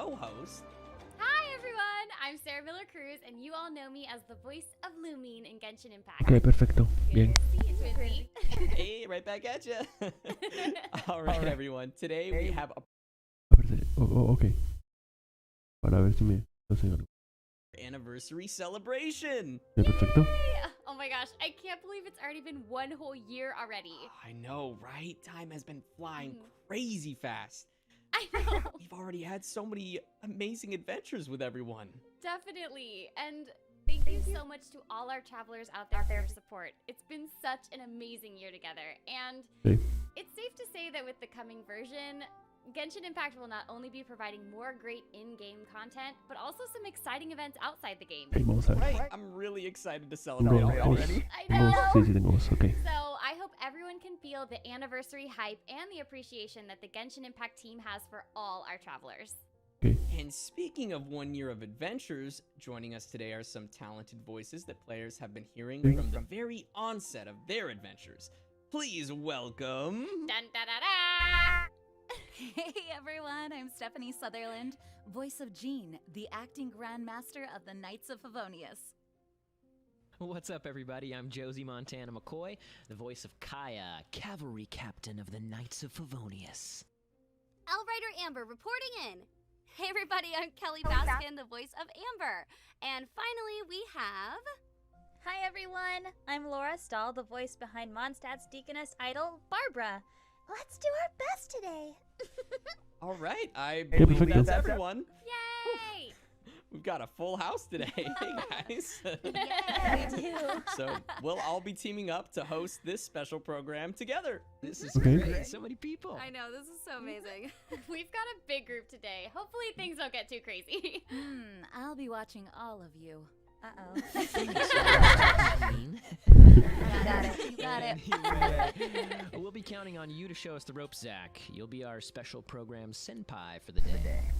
co-host. Hi everyone, I'm Sarah Miller-Cruz, and you all know me as the voice of Lumine in Genshiниmpact. Ok, perfecto. Bien. Hey, right back at you. All right, everyone. Today we have a Ok. Para ver si me hacen algo. anniversary celebration. Ok, perfecto. Yay! Oh my gosh, I can't believe it's already been one whole year already. I know, right? Time has been flying crazy fast. I know. We've already had so many amazing adventures with everyone. Definitely. And thank you so much to all our travelers out there for your support. It's been such an amazing year together. And Okay. it's safe to say that with the coming version, Genshininmpact will not only be providing more great in-game content, but also some exciting events outside the game. Ok, vamos a ver. Right, I'm really excited to celebrate Tengo voz. already. I Tengo know. voz. Sí, sí, tengo voz. Ok. So I hope everyone can feel the anniversary hype and the appreciation that the Genshininmpact team has for all our travelers. Ok. And speaking of 1 year of adventures, joining us today are some talented voices that players have been hearing from the very onset of their adventures. Please welcome... Dun da da da! Hey everyone, I'm Stephanie Sutherland, voice of Jean, the acting grandmaster of the Knights of Favonius. What's up, everybody? I'm Josie Montana McCoy, the voice of Kaya, cavalry captain of the Knights of Favonius. Elwriter Amber reporting in. Hey everybody, I'm Kelly Baskin, the voice of Amber. And finally we have... Hi everyone, I'm Laura Stahl, the voice behind Mondstadt's Deaconess idol, Barbara. Let's do our best today. All right, I Yeah, believe perfecto. that's everyone. Yay! We've got a full house today. Hey, guys. Yeah, we do. So we'll all be teaming up to host this special program together. This is Okay. great. So many people. I know, this is so amazing. We've got a big group today. Hopefully things don't get too crazy. I'll be watching all of you. Uh-oh. Jean. Got it. You got it. Anyway, we'll be counting on you to show us the ropes, Zach. You'll be our special program senpai for the day.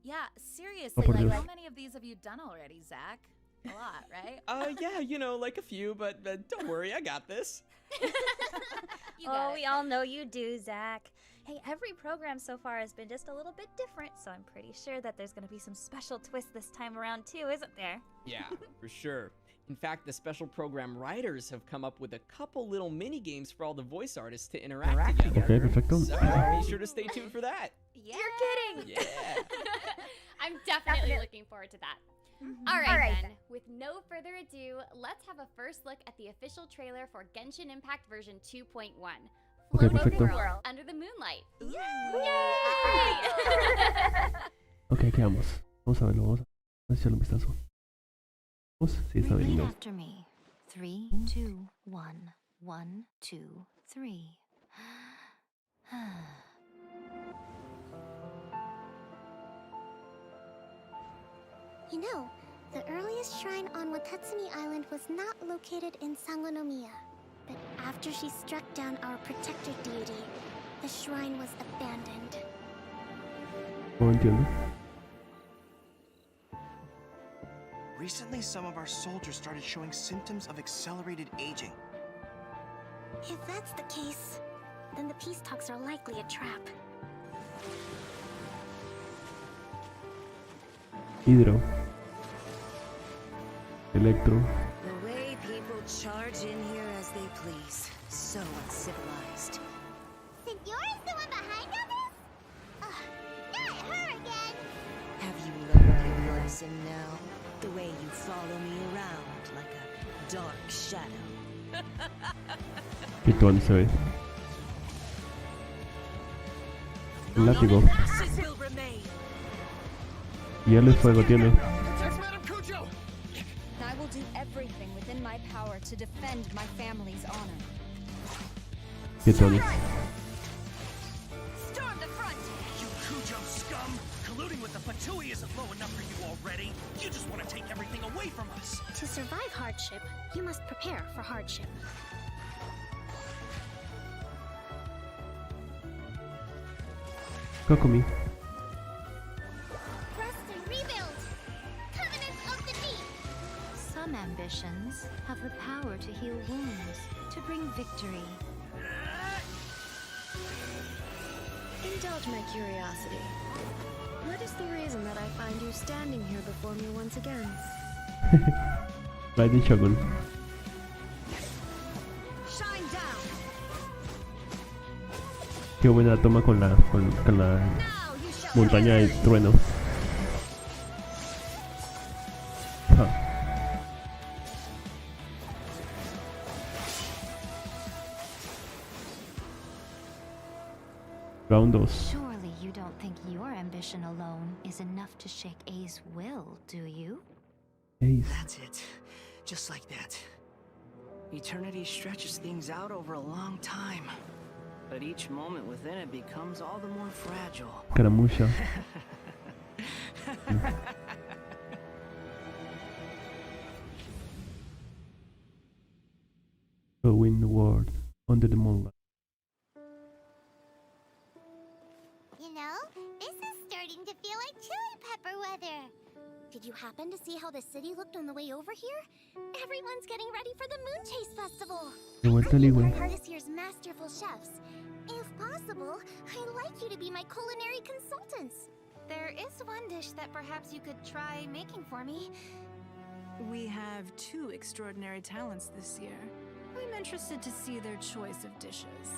Yeah, seriously, por like Dios. how many of these have you done already, Zach? A lot, right? Yeah, you know, like a few, but don't worry, I got this. You got Oh, it. we all know you do, Zach. Hey, every program so far has been just a little bit different, so I'm pretty sure that there's going to be some special twists this time around too, isn't there? Yeah, for sure. In fact, the special program writers have come up with a couple little mini games for all the voice artists to interact together. Ok, perfecto. So be sure to stay tuned for that. Yeah. You're kidding. Yeah. I'm definitely looking forward to that. All right, then. With no further ado, let's have a first look at the official trailer for Genshininmpact version 2.1. Ok, Floating perfecto. World Under the Moonlight. Ok, ¿qué vamos? Vamos a verlo, vamos a echarle un vistazo. ¿Vamos? Sí, está bien. Repeat Vamos. after me. 3, 2, 1. 1, 2, 3. You know, the earliest shrine on Watatsumi Island was not located in Sangonomiya. But after she struck down our protector deity, the shrine was abandoned. No entiendo. Recently, some of our soldiers started showing symptoms of accelerated aging. If that's the case, then the peace talks are likely a trap. Hidro. Electro. The way people charge in here as they please. So uncivilized. Signora's the one behind all this? Ugh, not her again! Have you learned your lesson now? The way you follow me around like a dark shadow. Pitón se ve. El látigo. Ashes will remain. Y él el fuego tiene. Yes, Madam Cujo! I will do everything within my power to defend my family's honor. Pitones. Storm the front! You Cujo scum! Colluding with the Fatui isn't low enough for you already. You just want to take everything away from us. To survive hardship, you must prepare for hardship. Kokomi. Rest and rebuild! Covenant of the Deep! Some ambitions have the power to heal wounds, to bring victory. Indulge my curiosity. What is the reason that I find you standing here before me once again? Raiden Shogun. Shine down. Qué buena toma con la montaña de trueno. Round 2. Surely you don't think your ambition alone is enough to shake A's will, do you? Ace. That's it. Just like that. Eternity stretches things out over a long time. But each moment within it becomes all the more fragile. Caramucha. To win the world under the moonlight. You know, this is starting to feel like chili pepper weather. Did you happen to see how the city looked on the way over here? Everyone's getting ready for the Moon Chase Festival. De vuelta al Igwe. I heard this year's masterful chefs. If possible, I'd like you to be my culinary consultants. There is one dish that perhaps you could try making for me. We have 2 extraordinary talents this year. I'm interested to see their choice of dishes.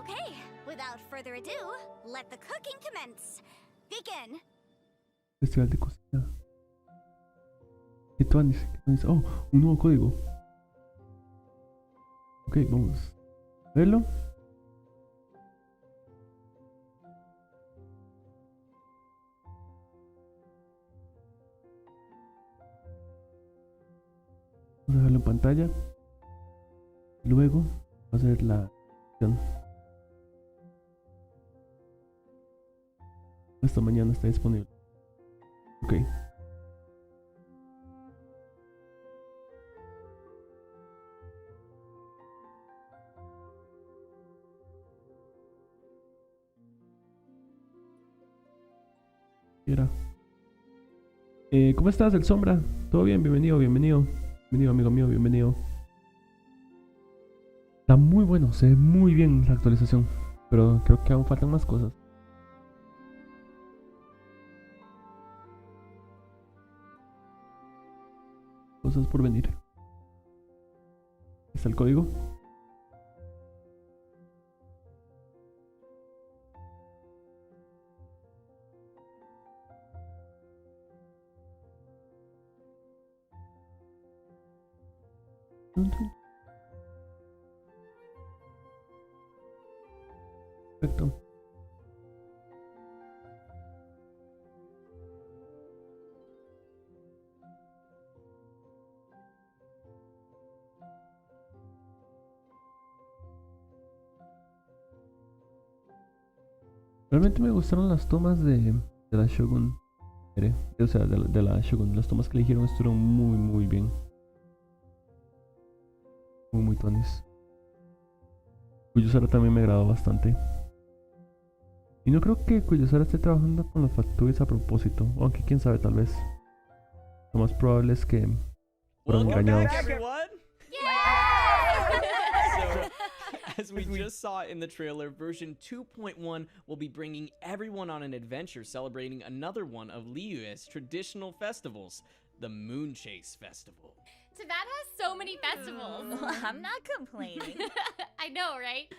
Okay, without further ado, let the cooking commence. Begin. Festival de cocina. ¿Qué tuanis? Oh, un nuevo código. Ok, vamos a verlo. Vamos a dejarlo en pantalla. Luego va a ser la acción. Hasta mañana está disponible. Ok. ¿Cómo estás, El Sombra? ¿Todo bien? Bienvenido, bienvenido. Bienvenido, amigo mío, bienvenido. Está muy bueno, se ve muy bien la actualización. Pero creo que aún faltan más cosas. Cosas por venir. ¿Está el código? Perfecto. Realmente me gustaron las tomas de la Shogun. O sea, de la Shogun. Las tomas que eligieron estuvieron muy bien. Muy tonis. Cujo Sarah también me agradó bastante. Y no creo que Cujo Sarah esté trabajando con los factories a propósito. Aunque quién sabe, tal vez. Lo más probable es que fueron engañados. As we just saw in the trailer, version 2.1 will be bringing everyone on an adventure celebrating another one of Liyue's traditional festivals, the Moon Chase Festival. Tibet has so many festivals. I'm not complaining. I know, right?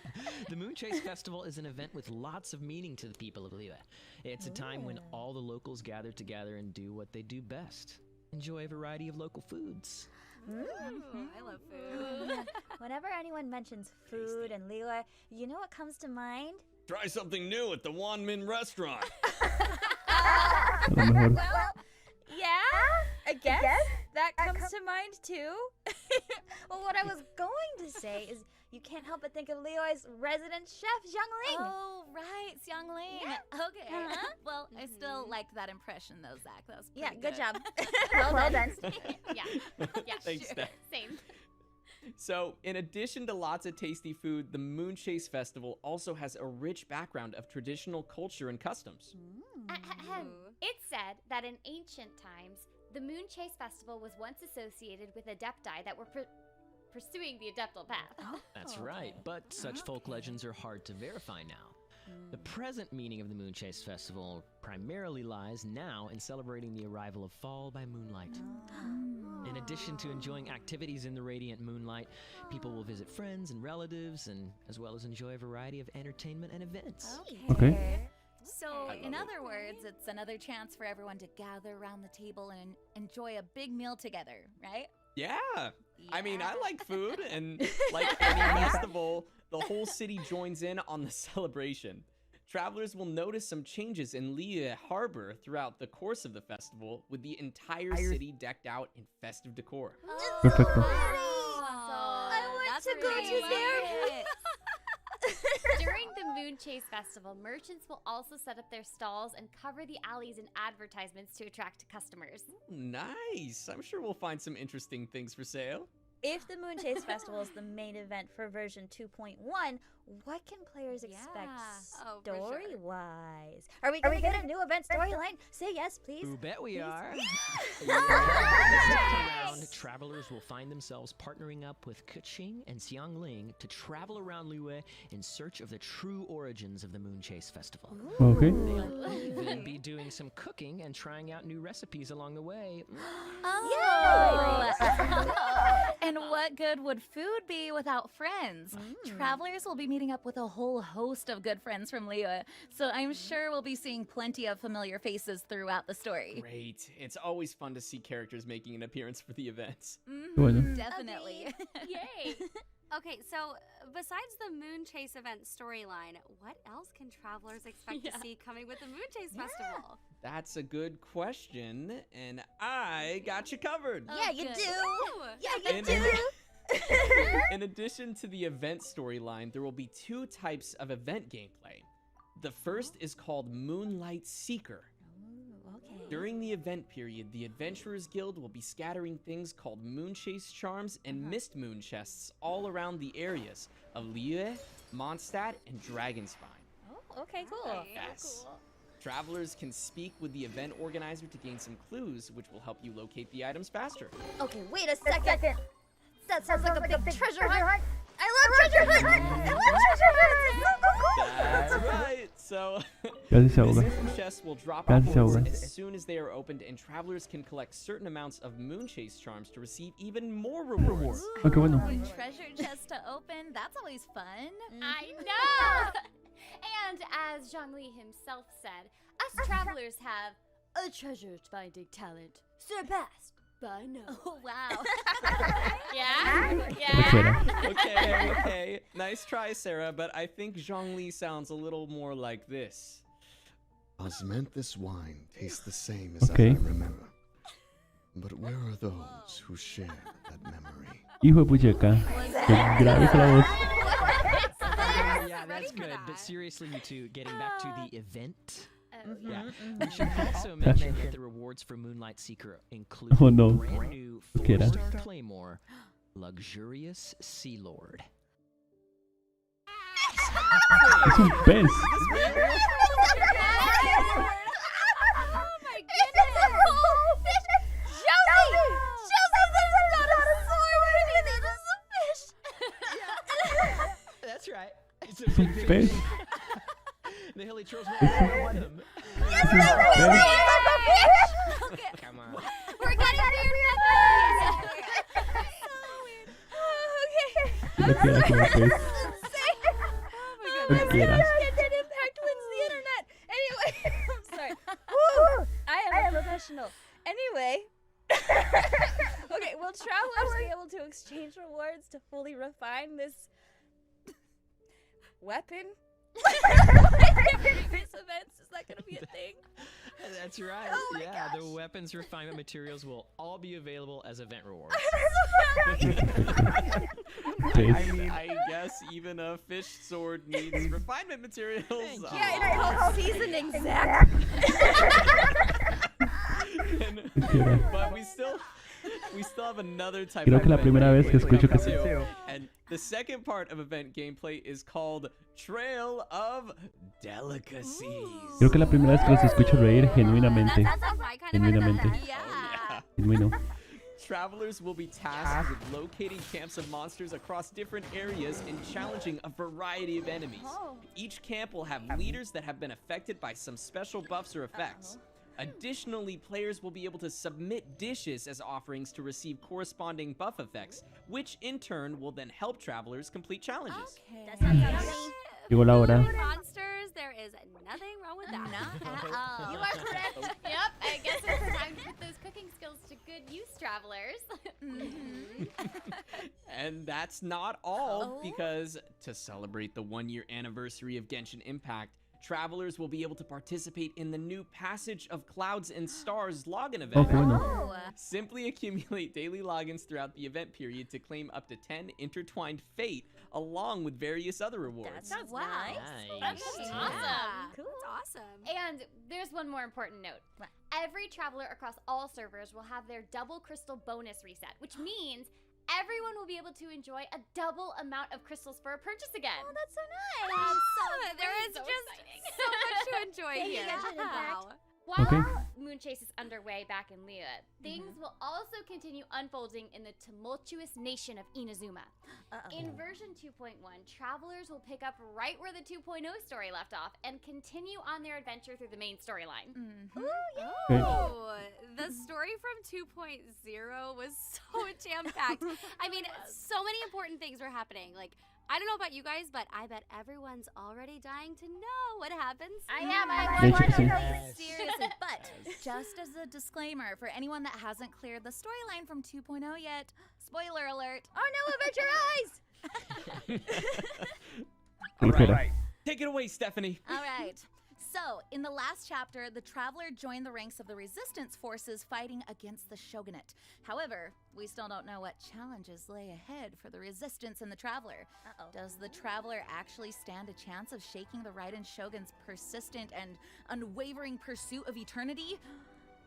The Moon Chase Festival is an event with lots of meaning to the people of Liyue. It's a time when all the locals gather together and do what they do best. Enjoy a variety of local foods. I love food. Whenever anyone mentions food and Liyue, you know what comes to mind? Try something new at the Wanmin restaurant. Well, yeah, I guess that comes to mind too. Well, what I was going to say is you can't help but think of Liyue's resident chef, Xiangling. Oh, right, Xiangling. Yeah. Okay. Well, I still liked that impression though, Zach. That was pretty good job. well done. Yeah, Thanks, sure. Steph. Same. So, in addition to lots of tasty food, the Moon Chase Festival also has a rich background of traditional culture and customs. It's said that in ancient times, the Moon Chase Festival was once associated with adepti that were pursuing the adeptal path. That's right, but such folk legends are hard to verify now. The present meaning of the Moonchase Festival primarily lies now in celebrating the arrival of fall by moonlight. In addition to enjoying activities in the radiant moonlight, people will visit friends and relatives, and as well as enjoy a variety of entertainment and events. Okay. So, in other words, it's another chance for everyone to gather around the table and enjoy a big meal together, right? Yeah. I mean, I like food, and like any festival, the whole city joins in on the celebration. Travelers will notice some changes in Liyue Harbor throughout the course of the festival, with the entire city decked out in festive decor. Perfecto. I want to go to there. During the Moonchase Festival, merchants will also set up their stalls and cover the alleys in advertisements to attract customers. Nice. I'm sure we'll find some interesting things for sale. If the Moonchase Festival is the main event for version 2.1, what can players expect story-wise? Are we going to get a new event storyline? Say yes, please. You bet we are. Yes! This time around, travelers will find themselves partnering up with Keqing and Xiangling to travel around Liyue in search of the true origins of the Moonchase Festival. Okay. They'll even be doing some cooking and trying out new recipes along the way. And what good would food be without friends? Travelers will be meeting up with a whole host of good friends from Liyue, so I'm sure we'll be seeing plenty of familiar faces throughout the story. Great. It's always fun to see characters making an appearance for the events. Definitely. Yay. Okay, so besides the Moonchase event storyline, what else can travelers expect to see coming with the Moonchase Festival? That's a good question, and I got you covered. Yeah, you do. Yeah, you In- do. In addition to the event storyline, there will be two types of event gameplay. The first is called Moonlight Seeker. During the event period, the Adventurers Guild will be scattering things called Moonchase Charms and Mist Moon Chests all around the areas of Liyue, Mondstadt, and Dragonspine. Oh, okay, cool. Yes. Travelers can speak with the event organizer to gain some clues, which will help you locate the items faster. Okay, wait a second. That sounds like a big treasure hunt. I love treasure hunt. I love treasure hunt. That's right. So, Casi se ahoga. Moon chests will drop Casi off se ahoga. as soon as they are opened, and travelers can collect certain amounts of Moonchase charms to receive even more rewards. Ah, qué bueno. Treasure chest to open, that's always fun. I know! And as Zhongli himself said, us travelers have a treasure-finding talent surpassed by no. Oh, wow. Yeah? Okay. Nice try, Sarah, but I think Zhongli sounds a little more like this. Osmanthus wine tastes the same as Okay. I remember. But where are those who share that memory? Hijo de pucheca. Qué grave fue la voz. Yeah, that's good. But seriously, you two, getting back to the event. Yeah, Mm-hmm. we should also mention that the rewards for Moonlight Seeker include Oh, no. a brand new ¿Qué era? 4-star Claymore, Luxurious Sea Lord. Es un pez. Oh my goodness! Josie! There's not a sword! It's a fish! That's right. It's a big Pez. fish. The hilly trolls won't want them. Come on. We're getting weird Lo quiera como pez. Lo quiera. Genshimpact wins the internet. Anyway, I'm sorry. Woo! I am a professional. Anyway. Okay, will travelers be able to exchange rewards to fully refine this weapon? Previous events, is that gonna be a thing? That's right. Oh my Yeah, gosh. the weapons refinement materials will all be available as event rewards. I guess even a fish sword needs refinement materials. Yeah, it's called seasonings, Zach. But we still have another type Creo of que la event primera vez que gameplay escucho que too. And the second part of event gameplay is called Trail of Delicacies. Creo que la primera vez que los escucho reír genuinamente. That sounds like kind of Genuinamente. event. Genuino. travelers will be tasked with locating camps of monsters across different areas and challenging a variety of enemies. Each camp will have leaders that have been affected by some special buffs or effects. Additionally, players will be able to submit dishes as offerings to receive corresponding buff effects, which in turn will then help travelers complete challenges. That sounds yummy. Llegó la hora. Monsters, there is nothing wrong with that. Not at all. You are correct. Yep, I guess it's time to put those cooking skills to good use, travelers. And that's not all, because to celebrate the 1-year anniversary of Genshinimpact, travelers will be able to participate in the new Passage of Clouds and Stars login event. Simply accumulate daily logins throughout the event period to claim up to 10 intertwined fate, along with various other rewards. That sounds nice. That's Awesome. Cool. That's awesome. And there's one more important note. Every traveler across all servers will have their double crystal bonus reset, which means everyone will be able to enjoy a double amount of crystals for a purchase again. Oh, that's so nice. There is so just exciting. so much to enjoy here. Wow. Wow. While Moonchase is underway back in Liyue, things will also continue unfolding in the tumultuous nation of Inazuma. In version 2.1, travelers will pick up right where the 2.0 story left off and continue on their adventure through the main storyline. Oh, the story from 2.0 was so jam-packed. I mean, so many important things were happening. Like, I don't know about you guys, but I bet everyone's already dying to know what happens. I am. Seriously, but just as a disclaimer for anyone that hasn't cleared the storyline from 2.0 yet, spoiler alert. Oh no, avert your eyes! All right. Take it away, Stephanie. All right. So, in the last chapter, the Traveler joined the ranks of the resistance forces fighting against the Shogunate. However, we still don't know what challenges lay ahead for the resistance and the Traveler. Does the Traveler actually stand a chance of shaking the Raiden Shogun's persistent and unwavering pursuit of eternity?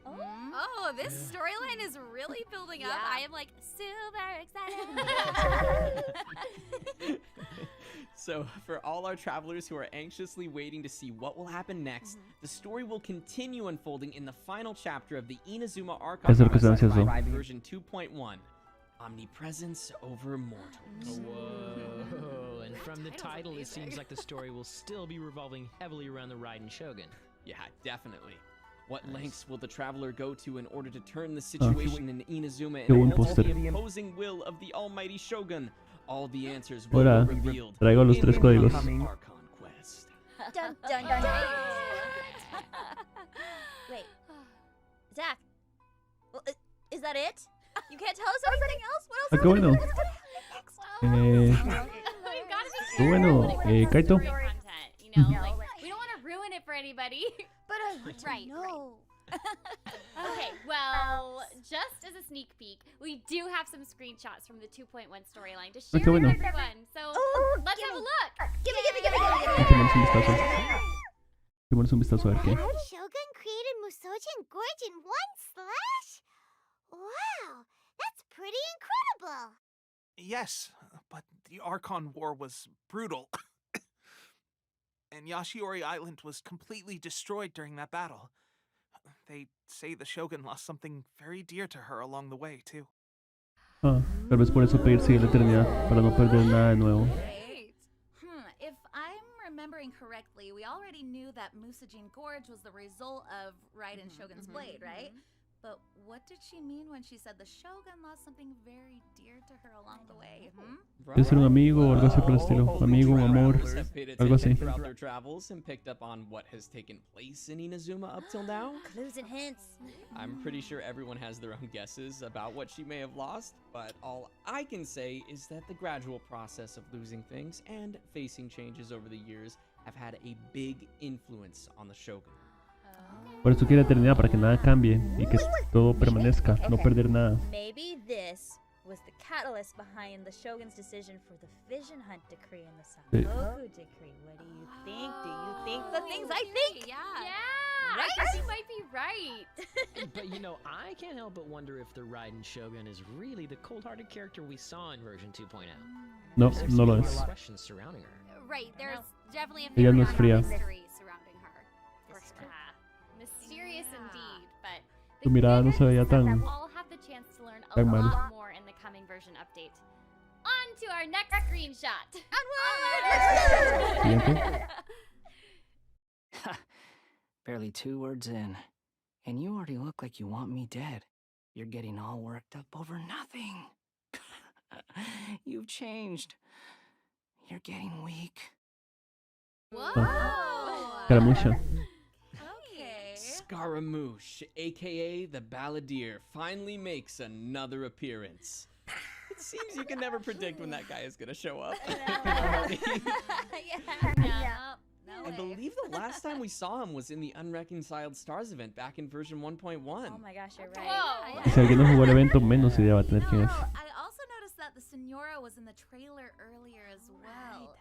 Oh, this storyline is really building up. I am like super excited. So, for all our travelers who are anxiously waiting to see what will happen next, the story will continue unfolding in the final chapter of the Inazuma Arc version 2.1, Omnipresence over Mortals. Whoa, and from the title, it seems like the story will still be revolving heavily around the Raiden Shogun. Yeah, definitely. What lengths will the traveler go to in order to turn the situation in Inazuma into the opposing will of the almighty Shogun? All the answers will be revealed Traigo los 3 códigos. Archon Quest. Dun, dun, dun, dun. Wait, Zach. Well, is that it? You can't tell us anything else? What else? Qué bueno. Qué bueno. Kaito. We don't want to ruin it for anybody. But I want to know. Okay, well, just as a sneak peek, we do have some screenshots from the 2.1 storyline to share with everyone. So let's have a look. Give me. Démonos un vistazo a ver qué. Shogun created Musojin Gorge in one slash? Wow, that's pretty incredible. Yes, but the Archon War was brutal. And Yashiori Island was completely destroyed during that battle. They say the Shogun lost something very dear to her along the way, too. Tal vez por eso pedir seguir la eternidad, para no perder nada de nuevo. Great. If I'm remembering correctly, we already knew that Musojin Gorge was the result of Raiden Shogun's blade, right? But what did she mean when she said the Shogun lost something very dear to her along the way? Debe ser un amigo o algo así por el estilo. Amigo, amor, algo así. Throughout their travels and picked up on what has taken place in Inazuma up till now. Clues and hints. I'm pretty sure everyone has their own guesses about what she may have lost, but all I can say is that the gradual process of losing things and facing changes over the years have had a big influence on the Shogun. Por eso quiere eternidad, para que nada cambie y que todo permanezca, no perder nada. Maybe this was the catalyst behind the Shogun's decision for the Vision Hunt decree and the Sangoku decree. What do you think? Do you think the things I think? Yeah, Right? I think you might be right. But you know, I can't help but wonder if the Raiden Shogun is really the cold-hearted character we saw in version 2.0. No, There no lo seems to be a lot es. of questions surrounding her. Right, there's definitely a Ella no es very fría. mystery surrounding her. Mysterious indeed, but Tu mirada no se veía tan all have the chance to learn a Tan mal. lot more in the coming version update. On to our next screenshot. Siguiente. Barely 2 words in, and you already look like you want me dead. You're getting all worked up over nothing. You've changed. You're getting weak. Whoa. Caramucha. Scaramouche, aka the Balladeer, finally makes another appearance. It seems you can never predict when that guy is gonna show up. I believe the last time we saw him was in the Unreconciled Stars event back in version 1.1. Oh my gosh, you're right. Y si alguien no jugó el evento, menos idea va a tener quién es. I also noticed that the Senora was in the trailer earlier as well.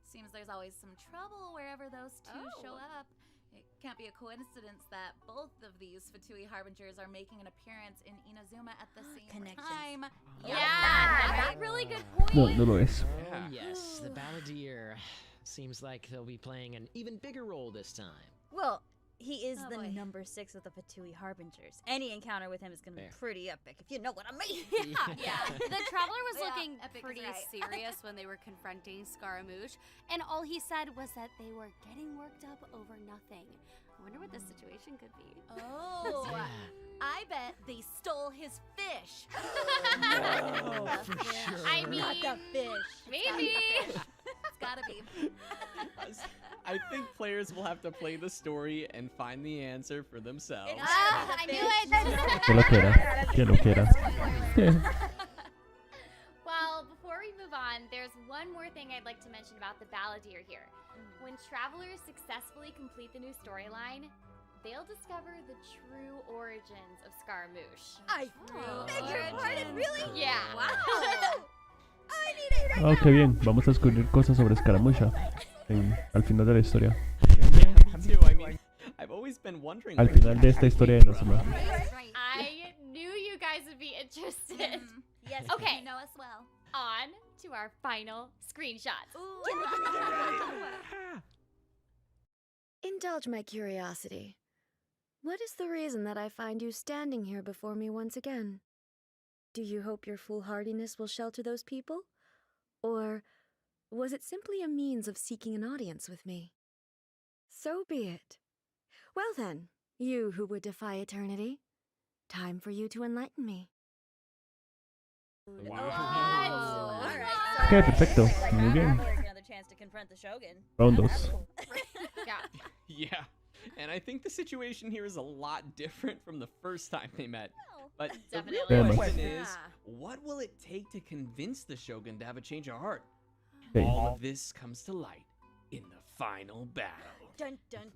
Seems there's always some trouble wherever those two show up. It can't be a coincidence that both of these Fatui Harbingers are making an appearance in Inazuma at the same time. That's a really good point. No, no lo es. Oh, yes, the Balladeer. Seems like they'll be playing an even bigger role this time. Well, he is the number 6 of the Fatui Harbingers. Any encounter with him is going to be pretty epic, if you know what I mean. Yeah. The Traveler was looking epic is pretty right. serious when they were confronting Scaramouche, and all he said was that they were getting worked up over nothing. I wonder what this situation could be. Oh, I bet they stole his fish. No, for sure. I mean, Not the fish. maybe. It's gotta be. I think players will have to play the story and find the answer for themselves. I knew it. Que lo quiera. Que lo quiera. Well, before we move on, there's one more thing I'd like to mention about the Balladeer here. When travelers successfully complete the new storyline, they'll discover the true origins of Scaramouche. I beg your pardon, really? Yeah. Wow. I need it right Oh, qué bien. Vamos a descubrir cosas sobre Escaramucha al final de la historia. Me too. I mean, I've always been wondering. Al where final de esta historia de Inazuma. I knew you guys would be interested. Yes, Okay. You know us well. On to our final screenshot. Indulge my curiosity. What is the reason that I find you standing here before me once again? Do you hope your foolhardiness will shelter those people? Or was it simply a means of seeking an audience with me? So be it. Well then, you who would defy eternity, time for you to enlighten me. Ok, perfecto. Muy bien. Another chance to confront the Shogun. Round 2. Yeah. And I think the situation here is a lot different from the first time they met. But the real Definitely. question is, what will it take to convince the Shogun to have a change of heart? Okay. All of this comes to light in the final battle. Dun dun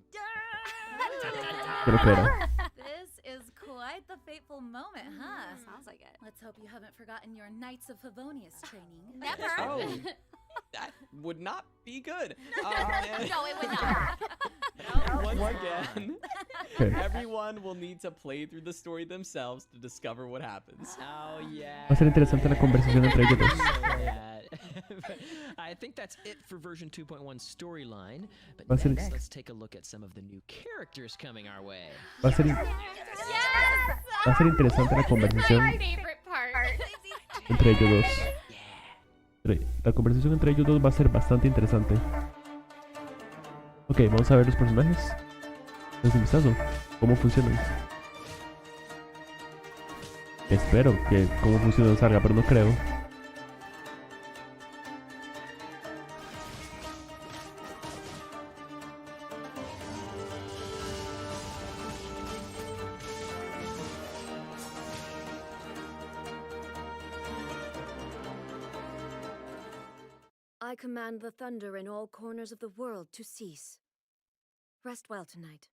Que lo quiera. This is quite the fateful moment, huh? Sounds like it. Let's hope you haven't forgotten your Knights of Favonius training. Never. Oh, that would not be good. No, it would not. Once again, Okay. everyone will need to play through the story themselves to discover what happens. Oh, yeah. Va a ser interesante la conversación entre ellos dos. I think that's it for version 2.1 storyline. But Va a ser- next, let's take a look at some of the new characters coming our way. Va a ser, va a ser interesante la conversación My favorite part. entre ellos dos. La conversación entre ellos dos va a ser bastante interesante. Ok, vamos a ver los personajes. Pues un vistazo. ¿Cómo funcionan? Espero que cómo funciona salga, pero no creo. I command the thunder in all corners of the world to cease. Rest well tonight.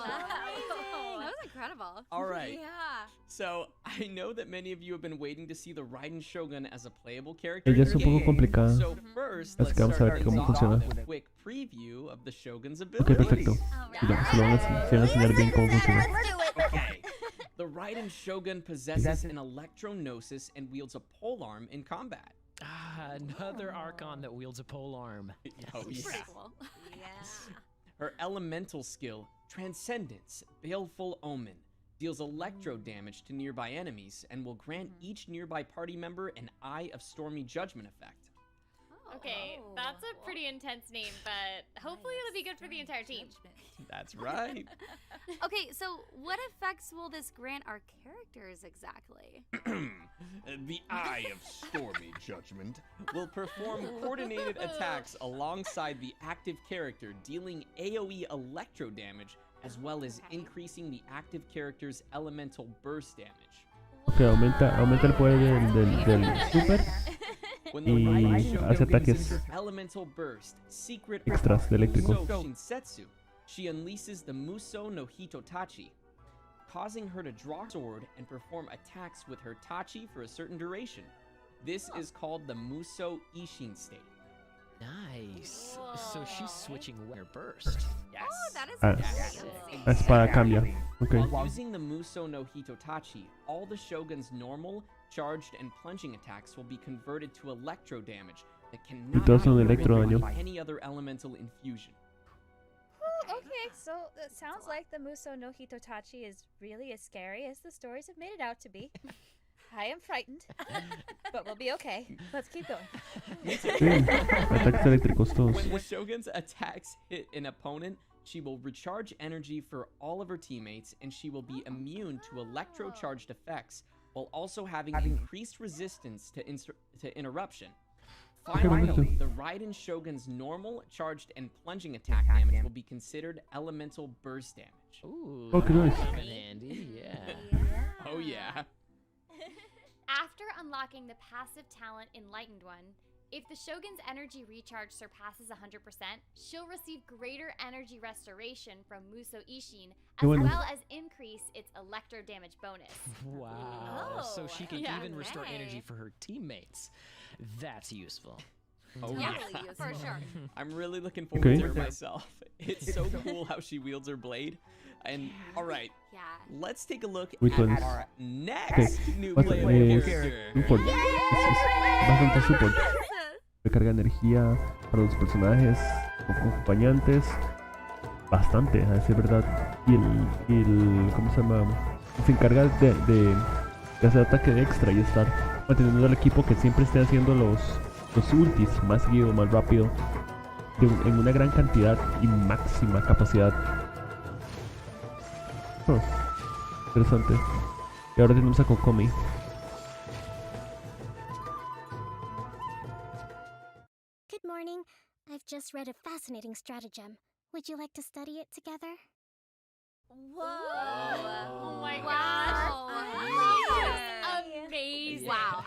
That was incredible. All right. Yeah. So, I know that many of you have been waiting to see the Raiden Shogun as a playable character. Ella in es the un poco game. complicada. So first, Así let's que vamos a start ver things cómo off funciona. with a quick preview of the Shogun's Ok, abilities. perfecto. Y ya, se lo van a enseñar bien cómo funciona. Okay. The Raiden Shogun possesses an electro-gnosis and wields a polearm in combat. Another Archon that wields a pole arm. Oh, yeah. Pretty cool. Her elemental skill Transcendence, Baleful Omen, deals electro damage to nearby enemies and will grant each nearby party member an Eye of Stormy Judgment effect. Okay, that's a pretty intense name, but hopefully it'll be good for the entire team. That's right. Okay, so what effects will this grant our characters exactly? The Eye of Stormy Judgment will perform coordinated attacks alongside the active character, dealing AoE electro damage, as well as increasing the active character's elemental burst damage. Ok, aumenta el poder del super y hace ataques Elemental burst, secret extras de eléctrico. Shinsetsu, she unleashes the Muso no Hitotachi, causing her to draw a sword and perform attacks with her tachi for a certain duration. This is called the Muso Ishin state. Nice. So she's switching her burst. Yes. Oh, that is La espada cambia. Okay. While using the Muso no Hitotachi, all the Shogun's normal, charged, and plunging attacks will be converted to electro damage that Y todos son cannot be electro rendered daño. by any other elemental infusion. Okay, so it sounds like the Muso no Hitotachi is really as scary as the stories have made it out to be. I am frightened, but we'll be okay. Let's keep going. Sí, ataques eléctricos todos. When the Shogun's attacks hit an opponent, she will recharge energy for all of her teammates, and she will be immune to electro-charged effects, while also having increased resistance to interruption. Finally, the Raiden Shogun's normal, charged, and plunging attack damage will be considered elemental burst damage. Ooh, Okay, nice. Handy, yeah. Oh yeah. After unlocking the passive talent Enlightened One, if the Shogun's energy recharge surpasses 100%, she'll receive greater energy restoration from Muso Ishin, as Bueno. well as increase its electro damage bonus. Wow. So she can Yeah. even restore energy for her teammates. That's useful. Oh Yeah, yeah. for sure. I'm really looking forward Okay. to it myself. It's so cool how she wields her blade. And alright, Yeah. let's take a look Which at ones? our next new Basta- playable es character. support. Es bastante support. Recarga energía para los personajes acompañantes. Bastante, a decir verdad. Y el ¿cómo se llama? Se encarga de hacer ataque extra y estar manteniendo al equipo que siempre esté haciendo los ultis más seguido, más rápido, en una gran cantidad y máxima capacidad. Interesante. Y ahora tenemos a Kokomi. Good morning. I've just read a fascinating stratagem. Would you like to study it together? Whoa! Oh my gosh! Amazing! Wow.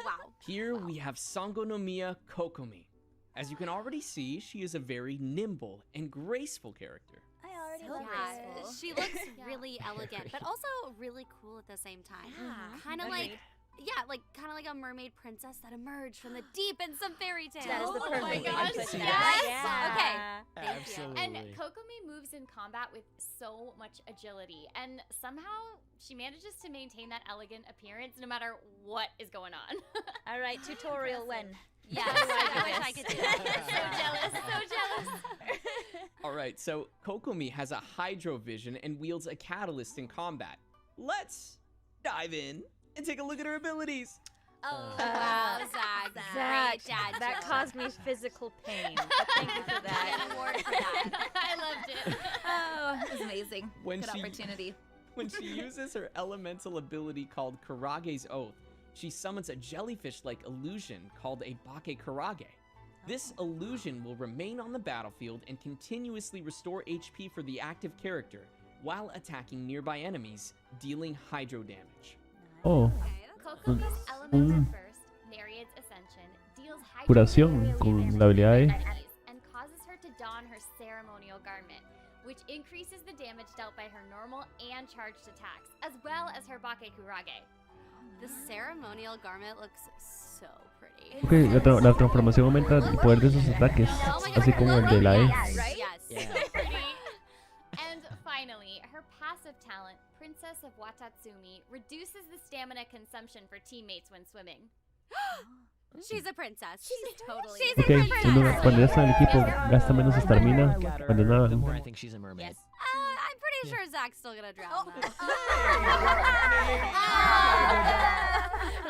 Wow. Here we have Sangonomiya Kokomi. As you can already see, she is a very nimble and graceful character. I already So love yeah, this. she looks really elegant, but also really cool at the same time. Kind of like, kind of like a mermaid princess that emerged from the deep in some fairy tale. That is the Oh perfect my way to gosh, put yes. that. Okay. Yeah. Thank Absolutely. And Kokomi moves in combat with so much agility, and somehow she manages to maintain that elegant appearance no matter what is going on. All right, tutorial when? Yes, How do I do wish this? I could do that. So jealous, so jealous. Alright, so Kokomi has a hydro vision and wields a catalyst in combat. Let's dive in and take a look at her abilities. Oh, wow, Zach. Zach, Great dad that joke. caused me physical pain. But thank you for Get that. an award for that. I loved it. Oh, it was amazing. When Good she- opportunity. When she uses her elemental ability called Karage's Oath, she summons a jellyfish-like illusion called a Bake Karage. This illusion will remain on the battlefield and continuously restore HP for the active character while attacking nearby enemies, dealing hydro damage. Oh, Kokomi's elemental burst, Nereid's Ascension, deals hydro curación damage con la habilidad de enemies and causes her to don her ceremonial garment, which increases the damage dealt by her normal and charged attacks, as well as her Bake Kurage. The ceremonial garment looks so pretty. ok, la transformación aumenta el poder de sus ataques, así como el de la E. Yes. Yeah. So pretty. And finally, her passive talent, Princess of Watatsumi, reduces the stamina consumption for teammates when swimming. She's a princess. She's totally Ok, cuando ya está en el equipo gasta menos estamina cuando nada. The more I think she's a mermaid. pretty sure Zach's still gonna drown.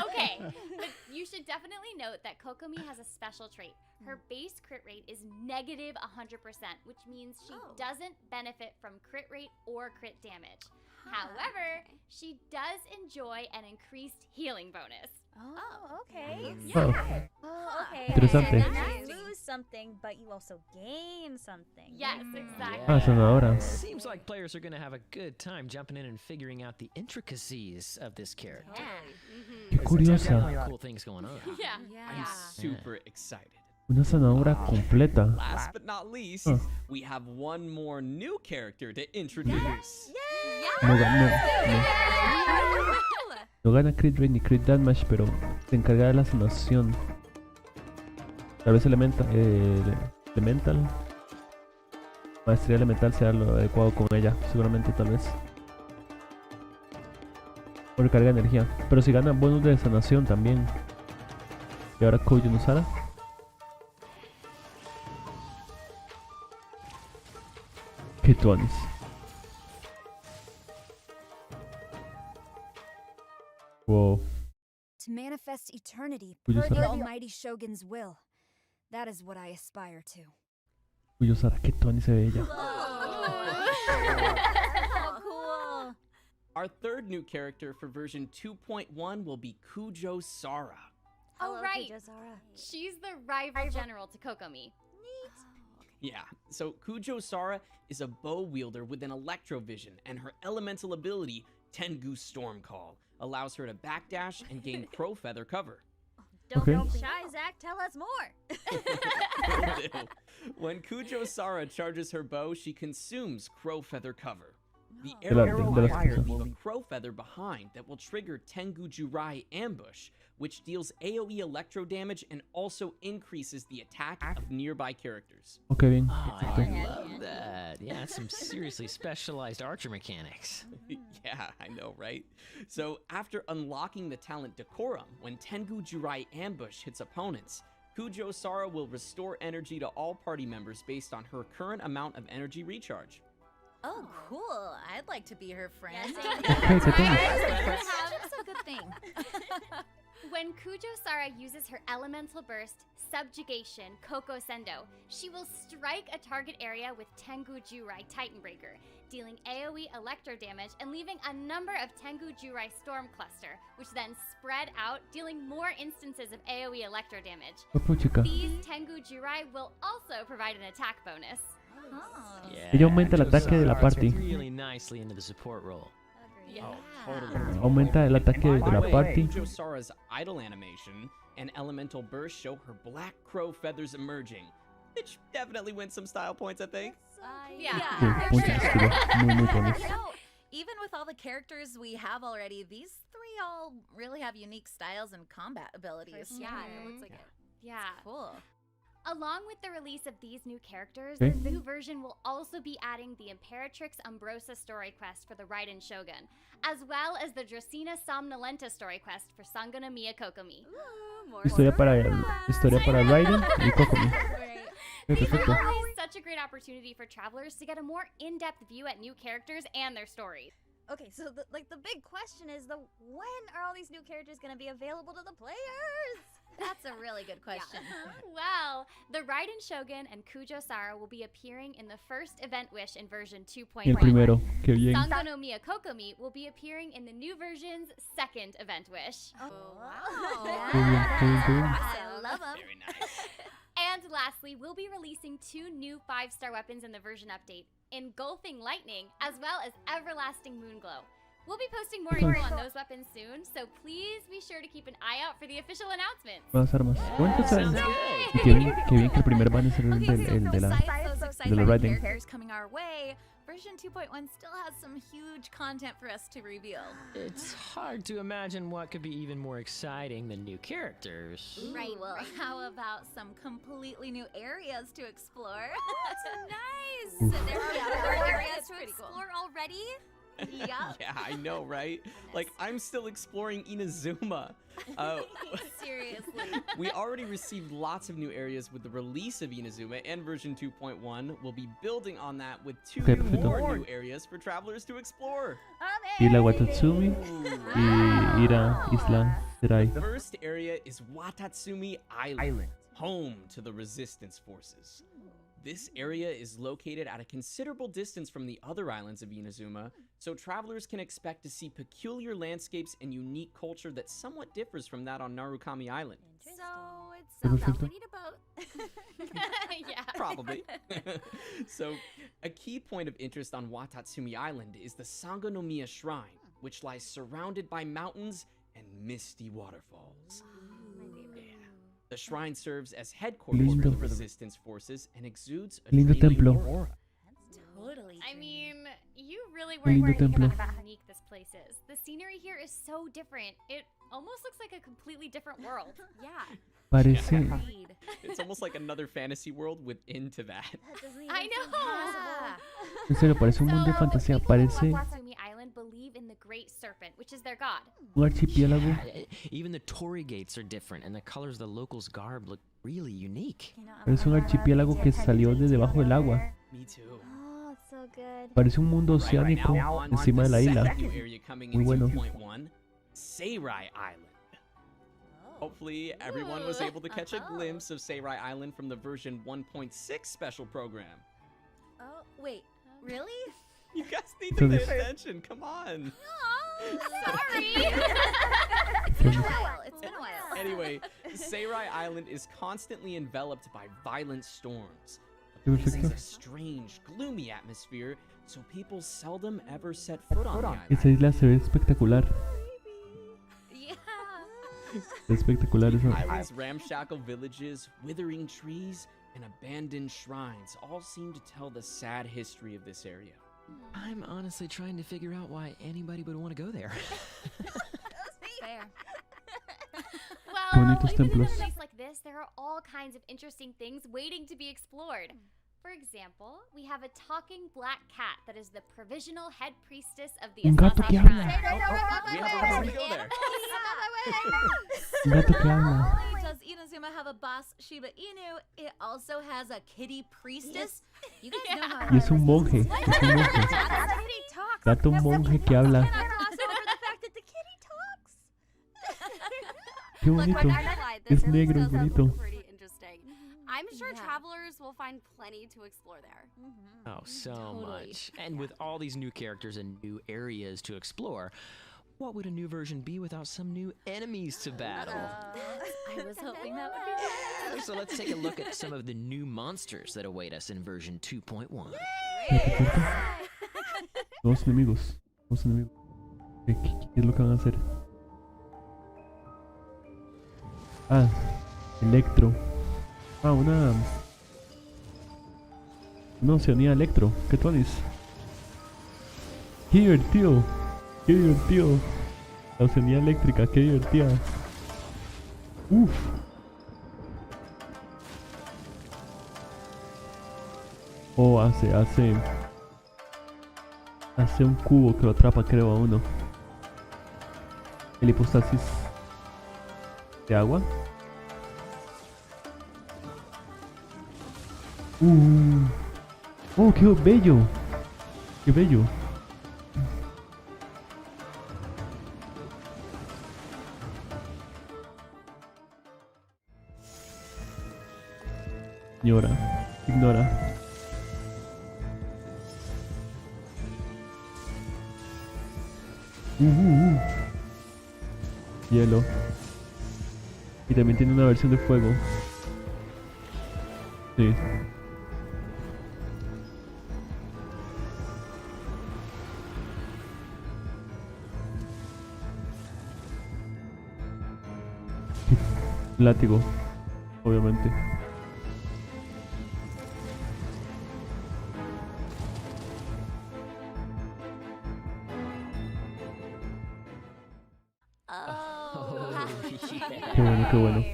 Okay, but you should definitely note that Kokomi has a special trait. Her base crit rate is negative 100%, which means she doesn't benefit from crit rate or crit damage. However, she does enjoy an increased healing bonus. Oh, okay. Okay. Okay. Interesante. You lose something, but you also gain something. Yes, exactly. Ah, sonadora. Seems like players are gonna have a good time jumping in and figuring out the intricacies of this character. Qué curiosa. Cool things going on. Yeah. I'm super excited. Una sonadora completa. Last but not least, Huh. we have one more new character to introduce. No gana crit rate ni crit damage, pero se encarga de la sanación. Tal vez elemental. Maestría elemental sea lo adecuado con ella, seguramente, tal vez. O recarga energía. Pero si gana bonus de sanación también. Y ahora Cujo Sarah. Qué tuanis. Wow. To manifest eternity Cujo per the Sarah. almighty Shogun's will. That is what I aspire to. Cujo Sarah, qué tuanis se ve ella. Oh, cool. Our third new character for version 2.1 will be Cujo Sarah. Oh, right. Cujo Sarah. She's the rival general to Kokomi. Yeah, so Cujo Sarah is a bow wielder with an electrovision, and her elemental ability, Tengu Storm Call, allows her to backdash and gain crow feather cover. Don't Okay. be shy, Zach. Tell us more. When Cujo Sarah charges her bow, she consumes crow feather cover. The De la- arrow de las fire cosas. will leave a crow feather behind that will trigger Tengu Jurai Ambush, which deals AoE electro damage and also increases the attack of nearby characters. Ok, bien. Oh, Perfecto. I love that. Yeah, some seriously specialized archer mechanics. Yeah, I know, right? So, after unlocking the talent Decorum, when Tengu Jurai Ambush hits opponents, Cujo Sarah will restore energy to all party members based on her current amount of energy recharge. Oh, cool. I'd like to be her friend. Okay, qué tuanis. That's a good thing. When Cujo Sarah uses her elemental burst, Subjugation, Koko Sendo, she will strike a target area with Tengu Jurai Titan Breaker, dealing AoE electro damage and leaving a number of Tengu Jurai Storm Cluster, which then spread out, dealing more instances of AoE electro damage. Opo, chica. These Tengu Jurai will also provide an attack bonus. Yeah, Ella aumenta el ataque de la Sarah party. fits really nicely into the support role. Oh, totally. Aumenta el ataque By de the la way, party. Cujo Sarah's idle animation and elemental burst show her black crow feathers emerging, which definitely wins some style points, I think. Sí, mucho estilo. Muy tuanis. You know, even with all the characters we have already, these three all really have unique styles and combat abilities. Yeah, it looks like it. Yeah. Cool. Along with the release of these new characters, Okay. the new version will also be adding the Imperatrix Umbrosa story quest for the Raiden Shogun, as well as the Dracena Somnolenta story quest for Sangonomiya Kokomi. Historia para Raiden y Kokomi. Ok, perfecto. Always such a great opportunity for travelers to get a more in-depth view at new characters and their stories. Okay, so the big question is when are all these new characters going to be available to the players? That's a really good question. Well, the Raiden Shogun and Cujo Sarah will be appearing in the first Event Wish in version 2.1. Y el primero, qué bien. Sangonomiya Kokomi will be appearing in the new version's second Event Wish. Oh, Qué bien, qué bien, qué bien. I love them. Very nice. And lastly, we'll be releasing 2 new 5-star weapons in the version update, Engulfing Lightning, as well as Everlasting Moonglow. We'll be posting more info on those weapons soon, so please be sure to keep an eye out for the official announcements. Más armas. Bueno, pues, Sounds y good. qué bien que el primer van a ser el de la Besides those de la exciting Raiden. characters coming our way, version 2.1 still has some huge content for us to reveal. It's hard to imagine what could be even more exciting than new characters. Right, well, how about some completely new areas to explore? Nice! So there are other areas to explore already? Yup. Yeah, I know, right? Like, I'm still exploring Inazuma. Seriously. We already received lots of new areas with the release of Inazuma, and version 2.1 will be building on that with two more new areas for travelers to explore. Ir a Watatsumi y ir a Isla Serai. The first area is Watatsumi Island, home to the resistance forces. This area is located at a considerable distance from the other islands of Inazuma, so travelers can expect to see peculiar landscapes and unique culture that somewhat differs from that on Narukami Island. So it's something we need about. Yeah. Probably. So, a key point of interest on Watatsumi Island is the Sangonomiya Shrine, which lies surrounded by mountains and misty waterfalls. The shrine serves as headquarters for the resistance forces and exudes a Lindo dreamy templo. aura. Totally. I mean, you really Lindo weren't thinking templo. about how unique this place is. The scenery here is so different. It almost looks like a completely different world. Yeah. Parece. It's almost like another fantasy world within to that. I know. En serio, parece un mundo de fantasía. Parece Watatsumi Island believe in the Great Serpent, which is their god. un archipiélago. Even the torii gates are different, and the colors of the locals' garb look really unique. Parece un archipiélago que salió de debajo del agua. Me too. Oh, it's so good. Parece un mundo oceánico encima de la isla. Muy bueno. Seirai Island. Hopefully, everyone was able to catch a glimpse of Seirai Island from the version 1.6 special program. Oh, wait. Really? You guys need to pay attention. Come on. Sorry. It's been a while. It's been a while. Anyway, Seirai Island is constantly enveloped by violent storms. Qué This is perfecto. a strange, gloomy atmosphere, so people seldom ever set foot on the island. Esa isla se ve espectacular. Yeah. Es espectacular eso. Island's ramshackle villages, withering trees, and abandoned shrines all seem to tell the sad history of this area. I'm honestly trying to figure out why anybody would want to go there. Fair. Bonitos Even in a templos. place like this, there are all kinds of interesting things waiting to be explored. For example, we have a talking black cat that is the provisional head priestess of the Un gato Asasa que Shrine. habla. We have a reason to go there. Un gato que habla. Not only does Inazuma have a boss Shiba Inu, it also has a kitty priestess. You guys know how Y es un monje. Es un monje. Kitty talks. Gato monje que habla. Cannot gloss over the fact that the kitty talks. Qué Look, bonito. when I read this, Es negro, does es sound bonito. pretty interesting. I'm sure travelers will find plenty to explore there. Oh, so Totally. much. And with all these new characters and new areas to explore, what would a new version be without some new enemies to battle? I was hoping that would be So let's take a look at some of the new monsters that await us in version 2.1. Nuevos enemigos. Nuevos enemigos. ¿Qué es lo que van a hacer? Ah, Electro. Ah, una Oceanía Electro. ¿Qué tú dices? ¡Qué divertido! ¡Qué divertido! La Oceanía Eléctrica, qué divertida. Uf. Oh, hace un cubo que lo atrapa, creo, a uno. El hipostasis de agua. Oh, qué bello. Qué bello. Ignora. Hielo. Y también tiene una versión de fuego. Sí. Látigo, obviamente. Oh, Qué bueno, qué bueno.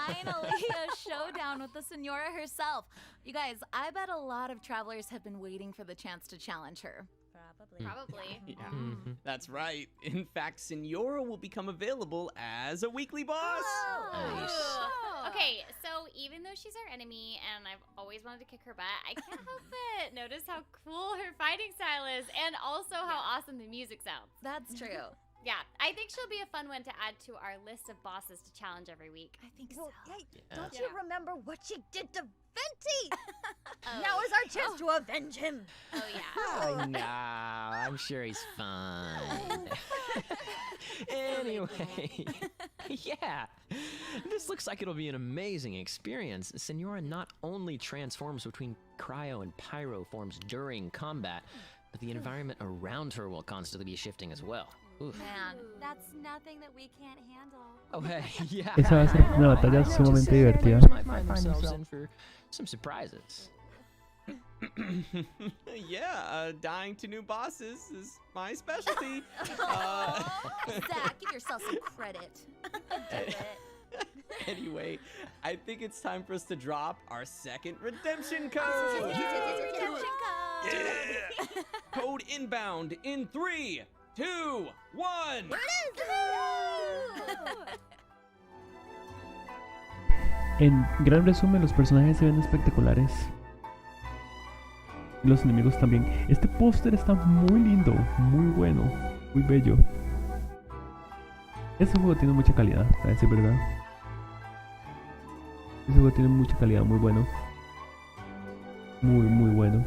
Finally, a showdown with the Senora herself. You guys, I bet a lot of travelers have been waiting for the chance to challenge her. Probably. Yeah, that's right. In fact, Senora will become available as a weekly boss. Okay, so even though she's our enemy and I've always wanted to kick her butt, I can't help but notice how cool her fighting style is and also how awesome the music sounds. That's true. Yeah, I think she'll be a fun one to add to our list of bosses to challenge every week. I think Well, hey, Yeah. don't you remember what she did to Venti? Now is our chance to avenge him. Oh, yeah. Oh, no, I'm sure he's fine. Anyway, yeah, this looks like it'll be an amazing experience. Senora not only transforms between cryo and pyro forms during combat, but the environment around her will constantly be shifting as well. Oof. Man, That's nothing that we can't handle. Oh, hey, yeah. Esa va a ser una batalla Just sumamente saying, divertida. players might find themselves in for some surprises. Yeah, dying to new bosses is my specialty. Zach, give yourself some credit. Anyway, I think it's time for us to drop our second redemption code. Yeah. Code inbound in 3, 2, 1. En gran resumen, los personajes se ven espectaculares. Los enemigos también. Este póster está muy lindo, muy bueno, muy bello. Este juego tiene mucha calidad, a decir verdad. Este juego tiene mucha calidad, muy bueno. Muy bueno.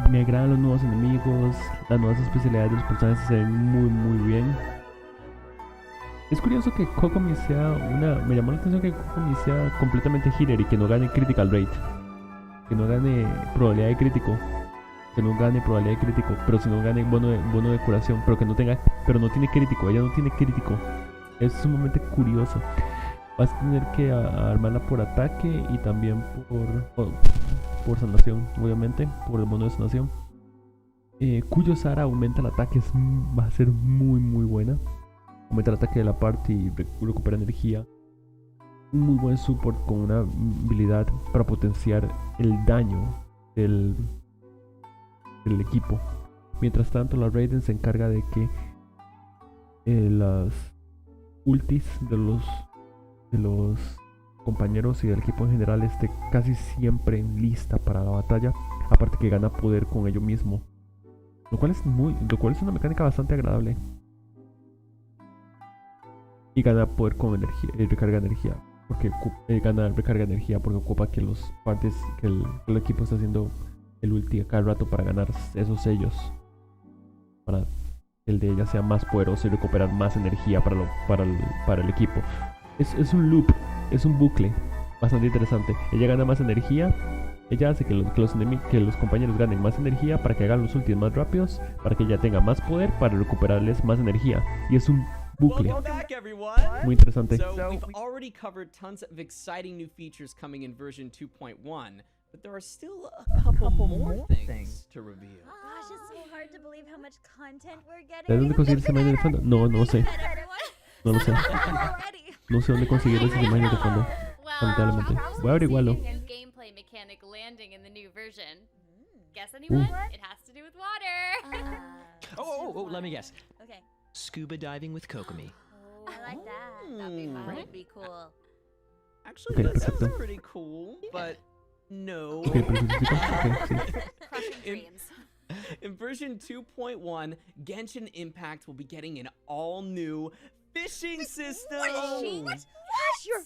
Me agradan los nuevos enemigos, las nuevas especialidades de los personajes se ven muy bien. Es curioso que Kokomi sea me llamó la atención que Kokomi sea completamente healer y que no gane critical rate. Que no gane probabilidad de crítico. Pero si no gane bono de curación, pero no tiene crítico, ella no tiene crítico. Es sumamente curioso. Vas a tener que armarla por ataque y también por sanación, obviamente, por el bono de sanación. Cuyo Sarah aumenta el ataque, va a ser muy buena. Aumenta el ataque de la parte y recupera energía. Un muy buen support con una habilidad para potenciar el daño del equipo. Mientras tanto, la Raiden se encarga de que las ultis de los compañeros y del equipo en general esté casi siempre lista para la batalla. Aparte que gana poder con ello mismo, lo cual es una mecánica bastante agradable. Y gana poder con energía, recarga energía, porque gana recarga energía porque ocupa que el equipo está haciendo el ulti a cada rato para ganar esos sellos, para que el de ella sea más poderoso y recuperar más energía para el equipo. Es un loop, es un bucle bastante interesante. Ella gana más energía, ella hace que los compañeros ganen más energía para que hagan los ultis más rápidos, para que ella tenga más poder para recuperarles más energía. Y es un bucle. Welcome back, everyone. Muy interesante. So we've already covered tons of exciting new features coming in version 2.1, but there are still a couple more things to reveal. Gosh, it's so hard to believe how much content we're getting. ¿De dónde conseguir esa imagen de fondo? No sé. No lo sé. No sé dónde conseguir esas imágenes de fondo. Lamentablemente. Voy a averiguarlo. Gameplay mechanic landing in the new version. Guess anyone? It has to do with water. Oh, let me guess. Okay. Scuba diving with Kokomi. Oh, I like that. That'd be cool. Actually, Okay, that sounds perfecto. pretty cool, but no. Ok, perfecto. Ok, sí. Crushing dreams. In version 2.1, Genshinimpact will be getting an all-new fishing system. Gosh, your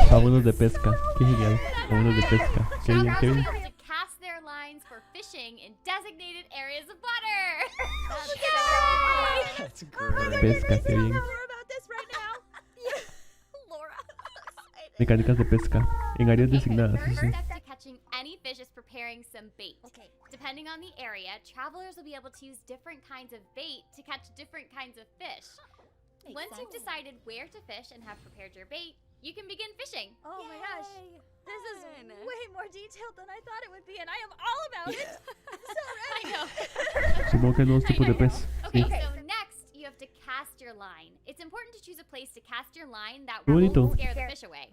Vámonos de pesca. Qué genial. Vámonos de pesca. Qué bien, Travelers qué will bien. be able to cast their lines for fishing in designated areas of water. That's great. Pesca, qué bien. more about this right now. Laura. Mecánicas de pesca en áreas designadas. First Sí. step to catching any fish is preparing some bait. Okay. Depending on the area, travelers will be able to use different kinds of bait to catch different kinds of fish. Once you've decided where to fish and have prepared your bait, you can begin fishing. Oh my gosh. This is way more detailed than I thought it would be, and I am all about it. So ready. I know. Supongo que hay nuevos tipos de pez. Okay, Sí. so next you have to cast your line. It's important place to cast your line that Qué bonito. won't scare the fish away.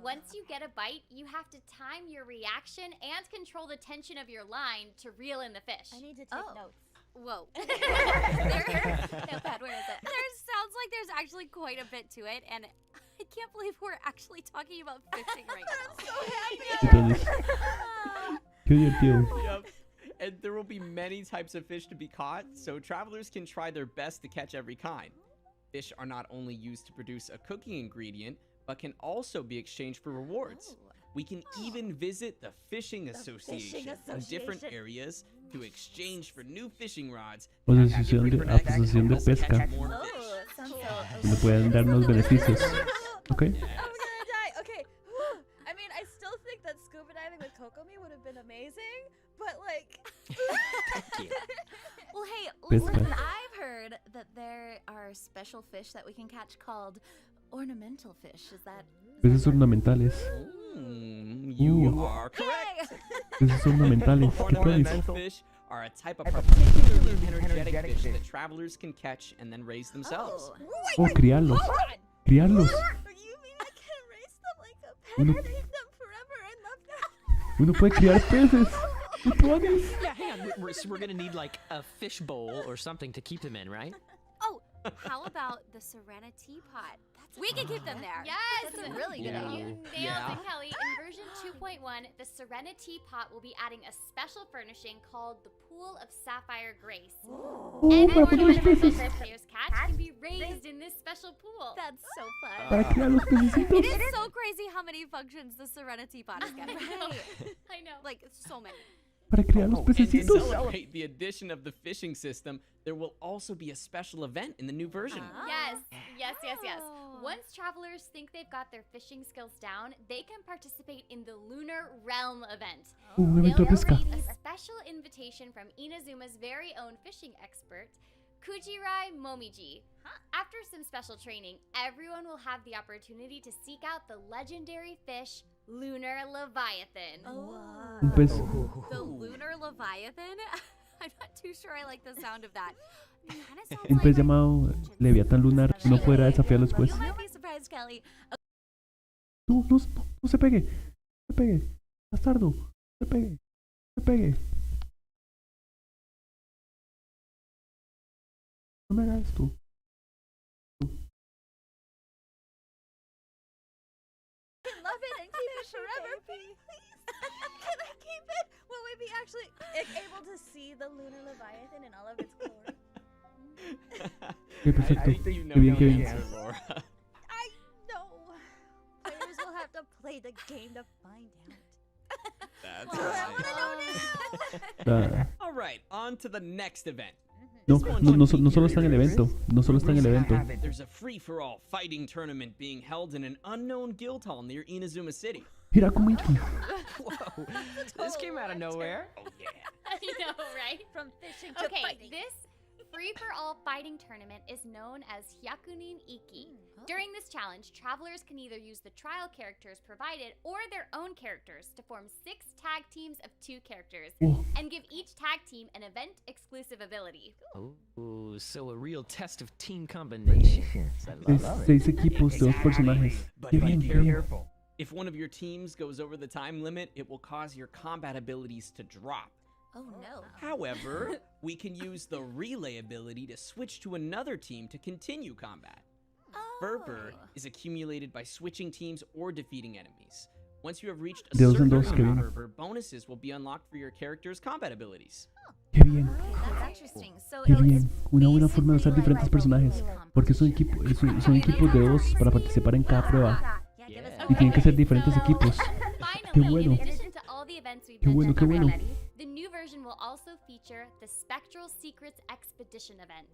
Once you get a bite, you have to time your reaction and control the tension of your line to reel in the fish. I need to take notes. Whoa. Notepad, where is it? There sounds like there's actually quite a bit to it, and I can't believe we're actually talking about fishing right now. I'm so happy. Entonces, qué divertido. Yep. And there will be many types of fish to be caught, so travelers can try their best to catch every kind. Fish are not only used to produce a cooking ingredient, but can also be exchanged for rewards. We can even visit the Fishing Association in different areas to exchange for new fishing rods. Asociación de pesca. Donde pueden darnos beneficios. Ok. I'm gonna die. Okay. I mean, I still think that scuba diving with Kokomi would have been amazing, but like. Well, hey, Pesca. listen, I've heard that there are special fish that we can catch called ornamental fish. Is that? Peces ornamentales. You are correct. Peces ornamentales. ¿Qué pedo? Ornamental fish are a type of particularly energetic fish that travelers can catch and then raise themselves. Oh, criarlos. Criarlos. You mean I can raise them like a pet Uno, and eat them forever? I love that. uno puede criar peces. ¿Qué pones? Yeah, hang on. We're gonna need like a fish bowl or something to keep them in, right? Oh, how about the Serenity Pot? We can keep them there. Yes! That's a really good Yeah. idea. You nailed it, Kelly. In version 2.1, the Serenity Pot will be adding a special furnishing called the Pool of Sapphire Grace. Oh, Every para poner los one of the peces. fish players catch can be raised in this special pool. That's so fun. Para criar los pececitos. It is so crazy how many functions the Serenity Pot is getting. I know. Like, so many. Para criar los And to pececitos. celebrate the addition of the fishing system, there will also be a special event in the new version. Yes. Once travelers think they've got their fishing skills down, they can participate in the Lunar Realm event. Un evento de They'll pesca. receive a special invitation from Inazuma's very own fishing expert, Kujirai Momiji. After some special training, everyone will have the opportunity to seek out the legendary fish, Lunar Leviathan. Un pez. The Lunar Leviathan? I'm not too sure I like the sound of that. It kinda sounds Un like pez llamado Leviatán Lunar. No podrá desafiarlo después. You might be surprised, Kelly. No, no, no se pegue. Se pegue. Bastardo. Se pegue. Se pegue. No me hagas esto. Love it and keep it forever, please. Can I keep it? Will we be actually able to see the Lunar Leviathan in all of its glory? Ok, perfecto. I think you know Qué bien, the qué bien. answer, Laura. I know. Players will have to play the game to find out. That's Well, I want to know now. Ah, All right, on to the next event. no, This one no, no, should no be solo está en el curious. evento. No solo está en el evento. There's a free-for-all fighting tournament being held in an unknown guild hall near Inazuma City. Mira como Iki. Whoa, this came out of nowhere. Oh yeah. I know, right? From fishing to Okay, fighting. this free-for-all fighting tournament is known as Hyakunin Iki. During this challenge, travelers can either use the trial characters provided or their own characters to form 6 tag teams of 2 characters Oh. and give each tag team an event-exclusive ability. Oh, so a real test of team combinations. I love it. 6 equipos de 2 personajes. But Qué be bien, qué bien. careful. If one of your teams goes over the time limit, it will cause your combat abilities to drop. Oh no. However, we can use the relay ability to switch to another team to continue combat. Fervor is accumulated by switching teams or defeating enemies. Once you have reached a De dos en certain dos, qué amount bien. of fervor, bonuses will be unlocked for your character's combat abilities. Qué bien. That's interesting. So Qué it's bien. Una buena forma de usar diferentes personajes. Porque son equipos de 2 para participar en cada prueba. Y tienen que ser diferentes equipos. Qué Finally, bueno. in addition to all the events we've Qué bueno, qué mentioned bueno. already, the new version will also feature the Spectral Secrets Expedition event.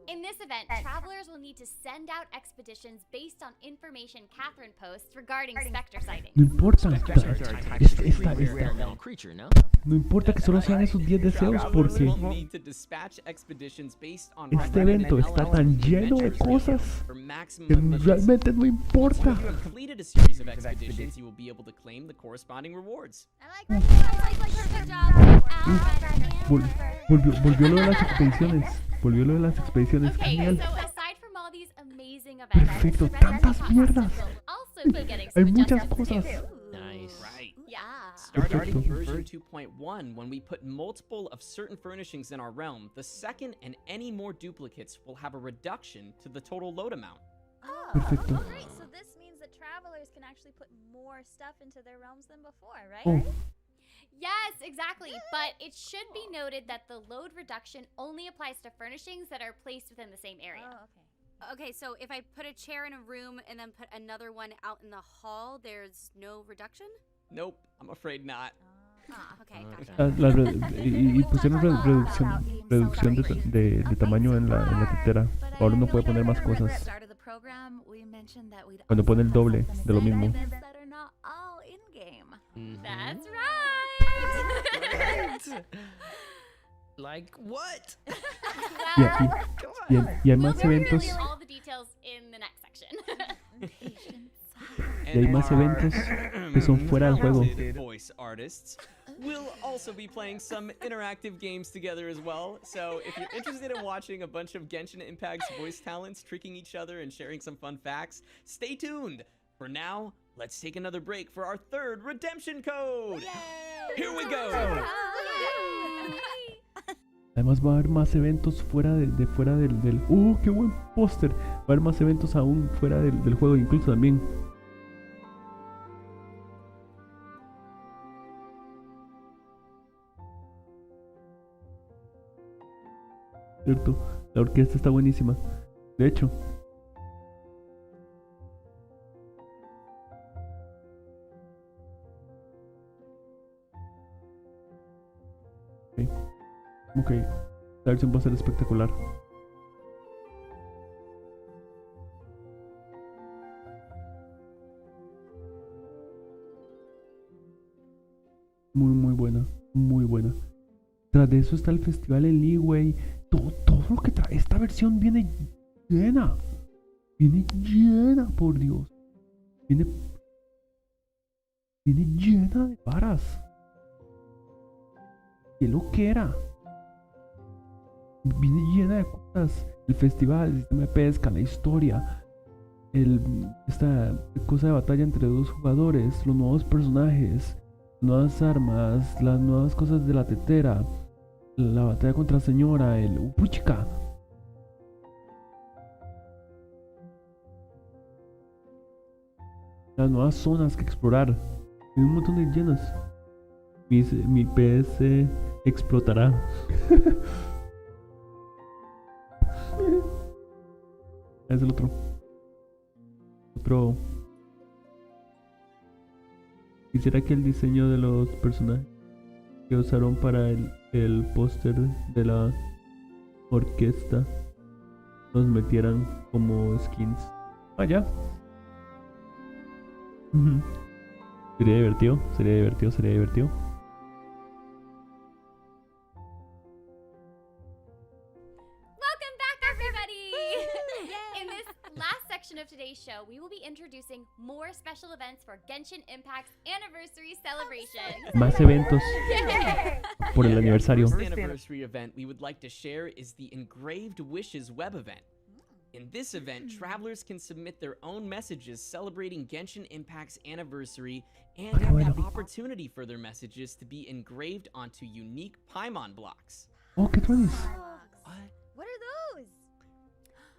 In this event, travelers will need to send out expeditions based on information Catherine posts regarding specter sightings. No importa. Creature, no? No importa que solo sean esos 10 deseos Travelers porque will need to dispatch expeditions based on este evento está tan lleno de cosas for maximum que efficiency. realmente no Once importa. you have completed a series of expeditions, you will be able to claim the corresponding rewards. Volvió lo de las expediciones. Volvió lo de las expediciones. Okay, Genial. so aside from all these amazing event. Perfecto, tantas mierdas. Also be getting Hay some muchas adjustments cosas. too. Nice. Right. Yeah. Starting Perfecto. in version 2.1, when we put multiple of certain furnishings in our realm, the second and any more duplicates will have a reduction to the total load amount. Oh, Perfecto. oh, great. So this means that travelers can actually put more stuff into their realms than before, right? Oh. Yes, exactly. But it should be noted that the load reduction only applies to furnishings that are placed within the same area. Oh, okay. Okay, so if I put a chair in a room and then put another one out in the hall, there's no reduction? Nope, I'm afraid not. Okay, gotcha. Y pusieron reducción de tamaño en la tetera. Ahora uno puede poner más cosas. Cuando pone el doble de lo mismo. That's right. Like what? Y hay más eventos. All the details in the next section. Y hay más eventos que son fuera del juego. Voice artists will also be playing some interactive games together as well. So if you're interested in watching a bunch of Genshin Impact's voice talents tricking each other and sharing some fun facts, stay tuned. For now, let's take another break for our third redemption code. Here we go. Además va a haber más eventos fuera del ¡qué buen póster! Va a haber más eventos aún fuera del juego, incluso también. Cierto, la orquesta está buenísima. De hecho. Ok, la versión va a ser espectacular. Muy buena, muy buena. Tras de eso está el festival en Leeway. Todo lo que trae esta versión viene llena. Viene llena, por Dios. Viene llena de varas. ¿Qué lo que era? Viene llena de cosas. El festival, el sistema de pesca, la historia, esta cosa de batalla entre dos jugadores, los nuevos personajes, nuevas armas, las nuevas cosas de la tetera, la batalla contra la señora, el Upuchika. Las nuevas zonas que explorar. Tiene un montón de llenas. Mi PS explotará. Es el otro. Quisiera que el diseño de los personajes que usaron para el póster de la orquesta los metieran como skins. Ya. Sería divertido. Of today's show, we will be introducing more special events for Genshin Impact's anniversary celebration. Más eventos por el aniversario. The first anniversary event we would like to share is the Engraved Wishes web event. In this event, travelers can submit their own messages celebrating Genshin Impact's anniversary and have the opportunity for their messages to be engraved onto unique Paimon blocks. Oh, ¿qué traes? What are those?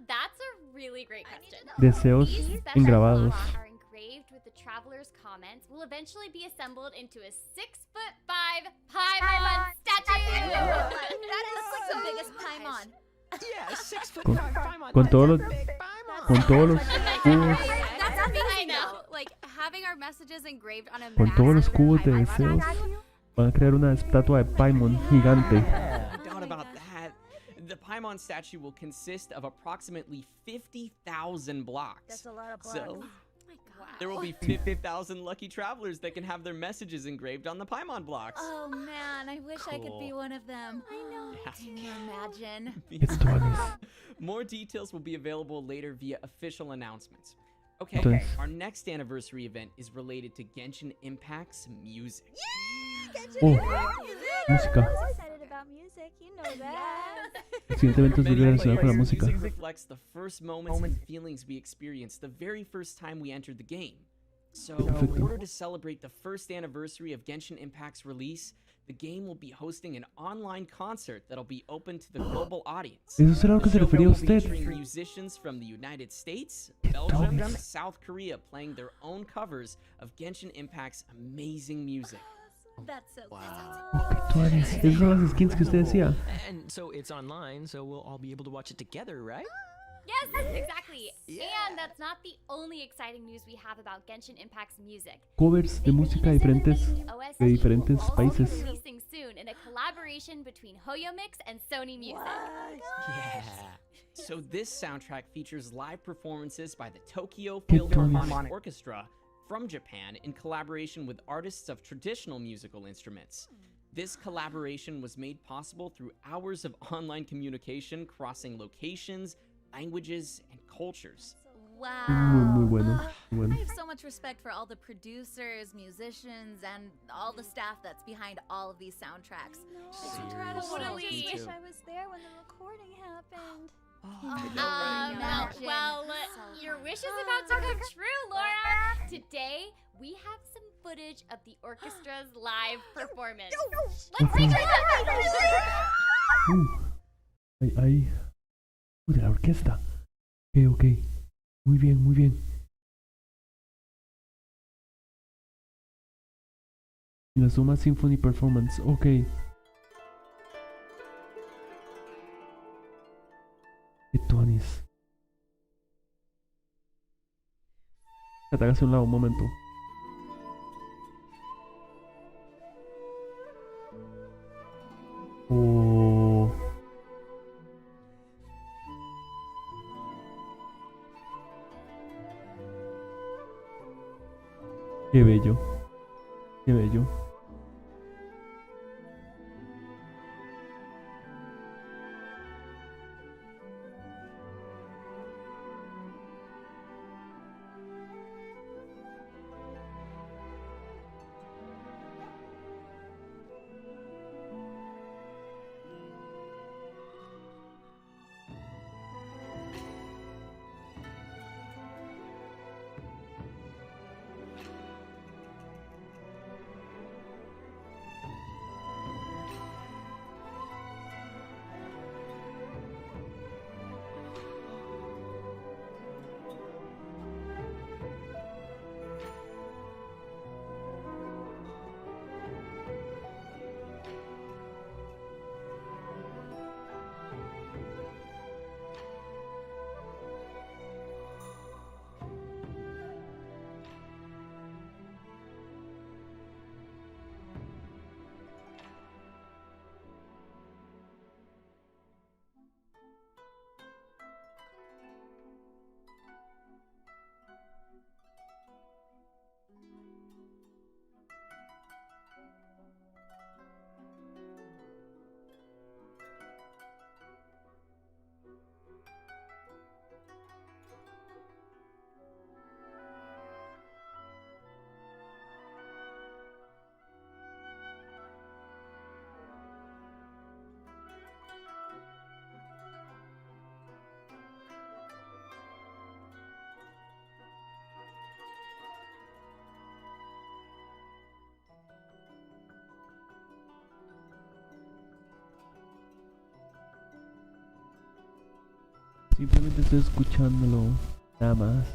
That's a really great question. Deseos engrabados. Are engraved with the traveler's comments will eventually be assembled into a 6'5" Paimon statue. That is like the biggest Paimon. Yeah, 6'5" Paimon. Con todos los cubos. That's amazing though. Like having our messages engraved on a Con todos los massive cubos de Paimon deseos. statue. Van a crear una estatua de Paimon gigante. No doubt about that. The Paimon statue will consist of approximately 50,000 blocks. That's a lot of blocks. So, there will be 50,000 lucky travelers that can have their messages engraved on the Paimon blocks. Oh man, I wish I could be one of them. I know. Can you imagine? It's twice. More details will be available later via official announcements. Okay, Entonces, our next anniversary event is related to Genshin Impact's music. Genshin Oh, Impact music. música. I was excited about music, you know that. El siguiente evento es relacionado con la música. Music reflects the first moments and feelings we experienced the very first time we entered the game. So, in order to celebrate the first anniversary of Genshin Impact's release, the game will be hosting an online concert that'll be open to the global audience. Eso será lo que se refería usted. Featuring musicians from the United States, Belgium, and South Korea playing their own covers of Genshin Impact's amazing music. That's so Esas son las skins que usted decía. And so it's online, so we'll all be able to watch it together, right? Yes, exactly. And that's not the only exciting news we have about Genshin Impact's music. Covers de música diferentes de diferentes países. Releasing soon in a collaboration between Hoyomix and Sony Music. Yeah. So this soundtrack features live performances by the Tokyo Philharmonic Orchestra from Japan in collaboration with artists of traditional musical instruments. This collaboration was made possible through hours of online communication crossing locations, languages, and cultures. Wow. Muy bueno, muy bueno. I have so much respect for all the producers, musicians, and all the staff that's behind all of these soundtracks. It's incredible. Totally. I wish I was there when the recording happened. Well, your wish is about to come true, Laura. Today, we have some footage of the orchestra's live performance. Let's take a look. Ay. De la orquesta. Ok. Muy bien, muy bien. La Suma Symphony Performance. Ok. ¿Qué tuanis? Te hagas a un lado un momento. Oh. Qué bello. Qué bello. Simplemente estoy escuchándolo, nada más.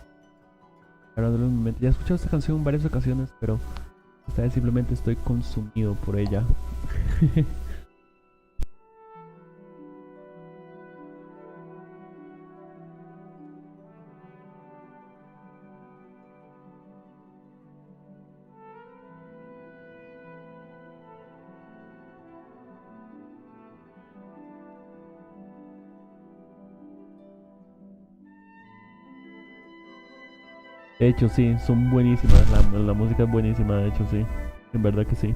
Agarrándolo en mi mente. Ya he escuchado esta canción en varias ocasiones, pero esta vez simplemente estoy consumido por ella. De hecho, sí, son buenísimas. La música es buenísima, de hecho, sí. En verdad que sí.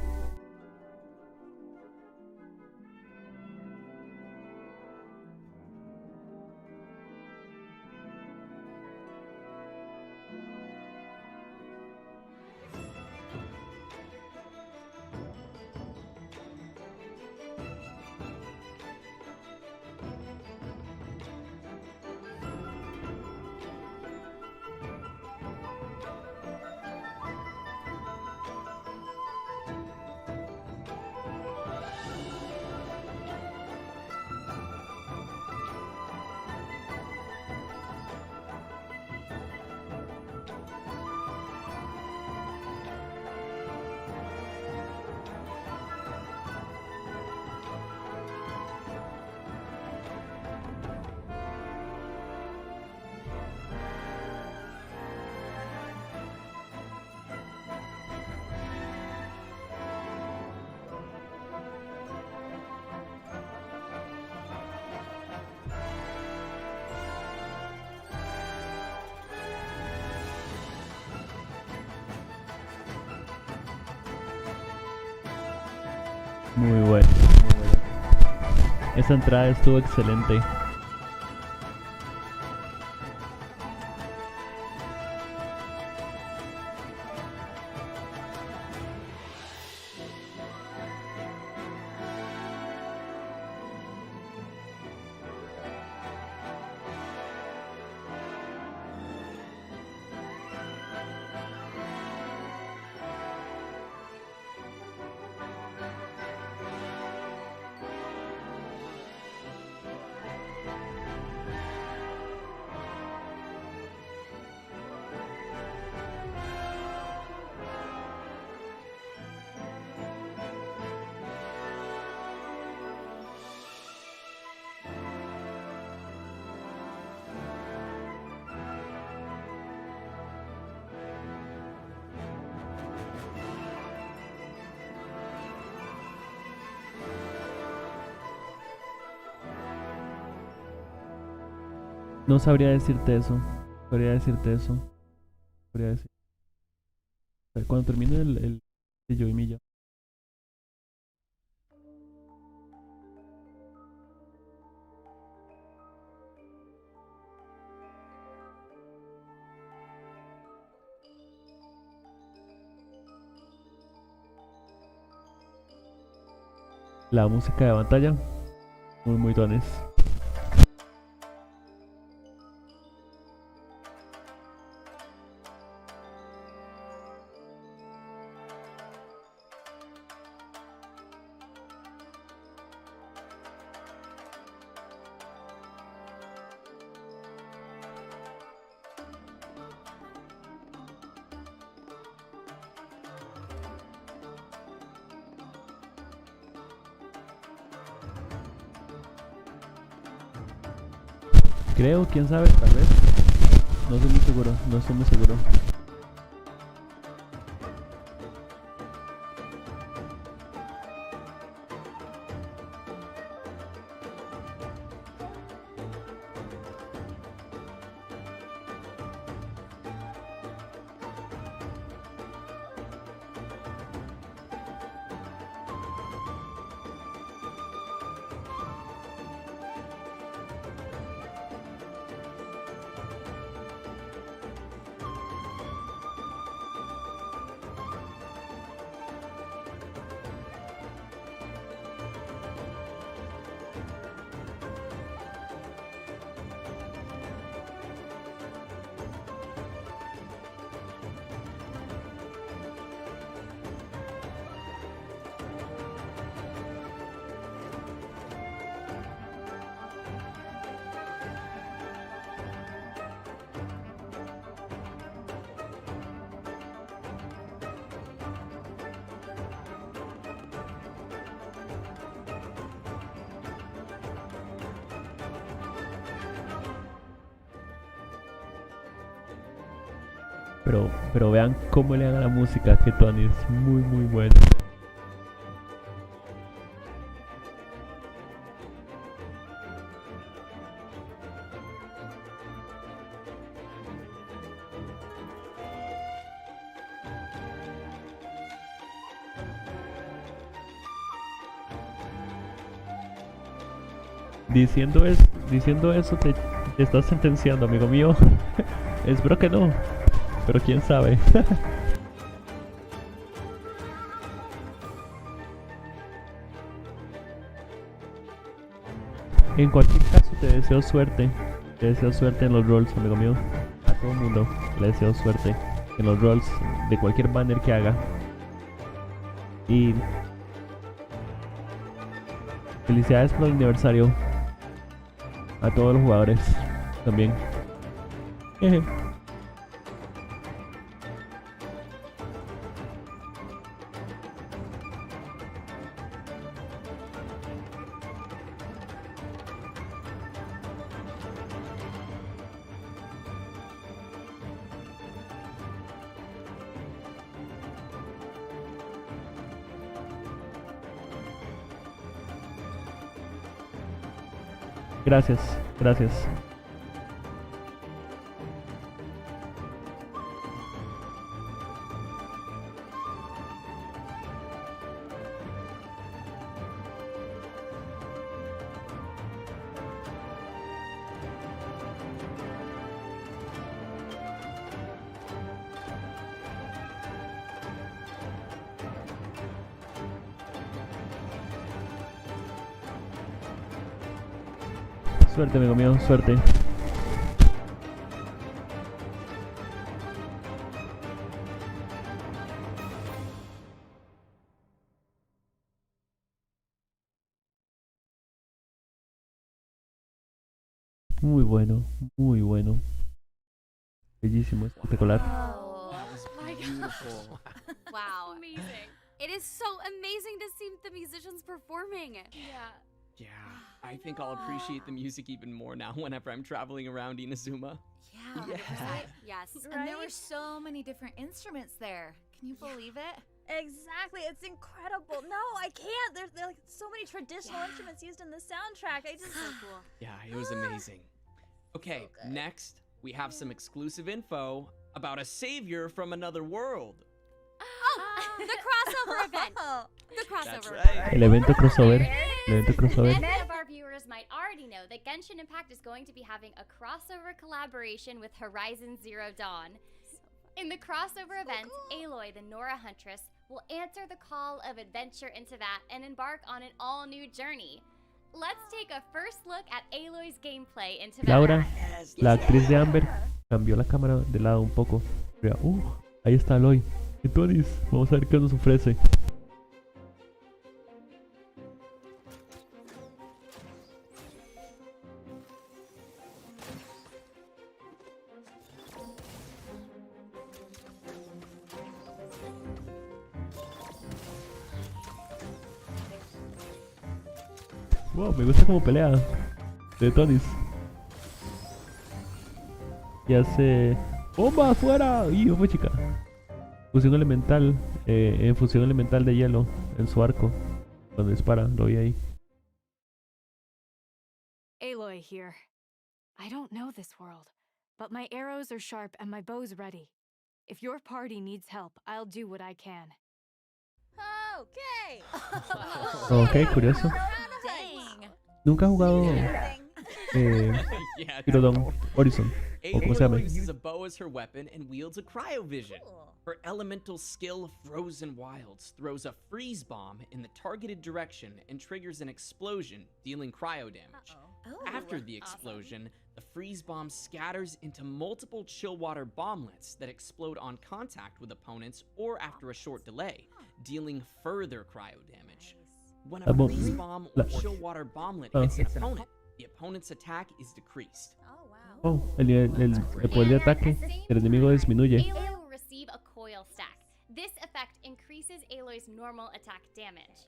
Muy bueno, muy bueno. Esa entrada estuvo excelente. No sabría decirte eso. Podría decirte eso. Podría decir. Cuando termine el de yo y Milla. La música de pantalla. Muy tones. Creo, quién sabe, tal vez. No estoy muy seguro, no estoy muy seguro. Pero vean cómo le dan a la música, que Tony es muy bueno. Diciendo eso te estás sentenciando, amigo mío. Espero que no. Pero quién sabe. En cualquier caso te deseo suerte. Te deseo suerte en los rolls, amigo mío. A todo el mundo le deseo suerte en los rolls de cualquier banner que haga. Y felicidades por el aniversario a todos los jugadores también. Gracias, gracias. Suerte, amigo mío, suerte. Muy bueno, muy bueno. Bellísimo, espectacular. Oh, That was my beautiful. Wow. Amazing. It is so amazing to see the musicians performing. Yeah. Yeah, I think I'll appreciate the music even more now whenever I'm traveling around Inazuma. Yeah. Yes. And there were so many different instruments there. Can you believe it? Exactly, it's incredible. No, I can't. There's like so many traditional instruments used in the soundtrack. I just So cool. Yeah, it was amazing. Okay, next we have some exclusive info about a savior from another world. Oh, the crossover event. The That's crossover right. El evento crossover. El evento crossover. Many of our viewers might already know that Genshiниmpact is going to be having a crossover collaboration with Horizon Zero Dawn. In the crossover event, Aloy, the Nora Huntress, will answer the call of adventure into that and embark on an all-new journey. Let's take a first look at Aloy's gameplay into that. Laura, la actriz de Amber, cambió la cámara de lado un poco. Ahí está Aloy. Entonces, vamos a ver qué nos ofrece. Wow, me gusta como pelea de Tonis. Y hace... ¡Bomba afuera! ¡Y fue chica! Fusión elemental, fusión elemental de hielo en su arco. Cuando dispara, lo vi ahí. Aloy here. I don't know this world, but my arrows are sharp and my bow's ready. If your party needs help, I'll do what I can. Okay. Ok, curioso. Dang. Nunca he jugado Hirodon Horizon, o como se llama. Aloy uses a bow as her weapon and wields a cryovision. Her elemental skill, Frozen Wilds, throws a freeze bomb in the targeted direction and triggers an explosion, dealing cryo damage. After the explosion, the freeze bomb scatters into multiple chill water bomblets that explode on contact with opponents or after a short delay, dealing further cryo damage. When a freeze bomb or chill water bomblet hits an opponent, the opponent's attack is decreased. Oh, el poder de ataque del enemigo disminuye. Aloy will receive a coil stack. This effect increases Aloy's normal attack damage.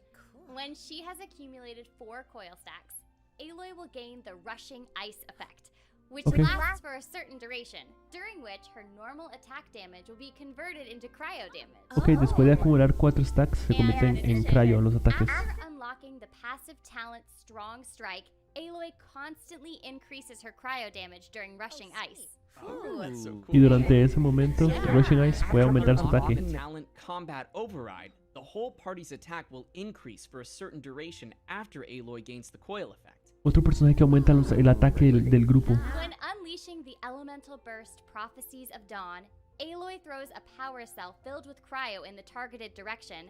When she has accumulated 4 coil stacks, Aloy will gain the rushing ice effect, which lasts for a certain duration, during which her normal attack damage will be converted into cryo damage. Ok, después de acumular 4 stacks, se convierten en cryo los ataques. After unlocking the passive talent Strong Strike, Aloy constantly increases her cryo damage during rushing ice. Y durante ese momento, Rushing Ice puede aumentar su ataque. Unlock the talent Combat Override. The whole party's attack will increase for a certain duration after Aloy gains the coil effect. Otro personaje que aumenta el ataque del grupo. When unleashing the elemental burst Prophecies of Dawn, Aloy throws a power cell filled with cryo in the targeted direction,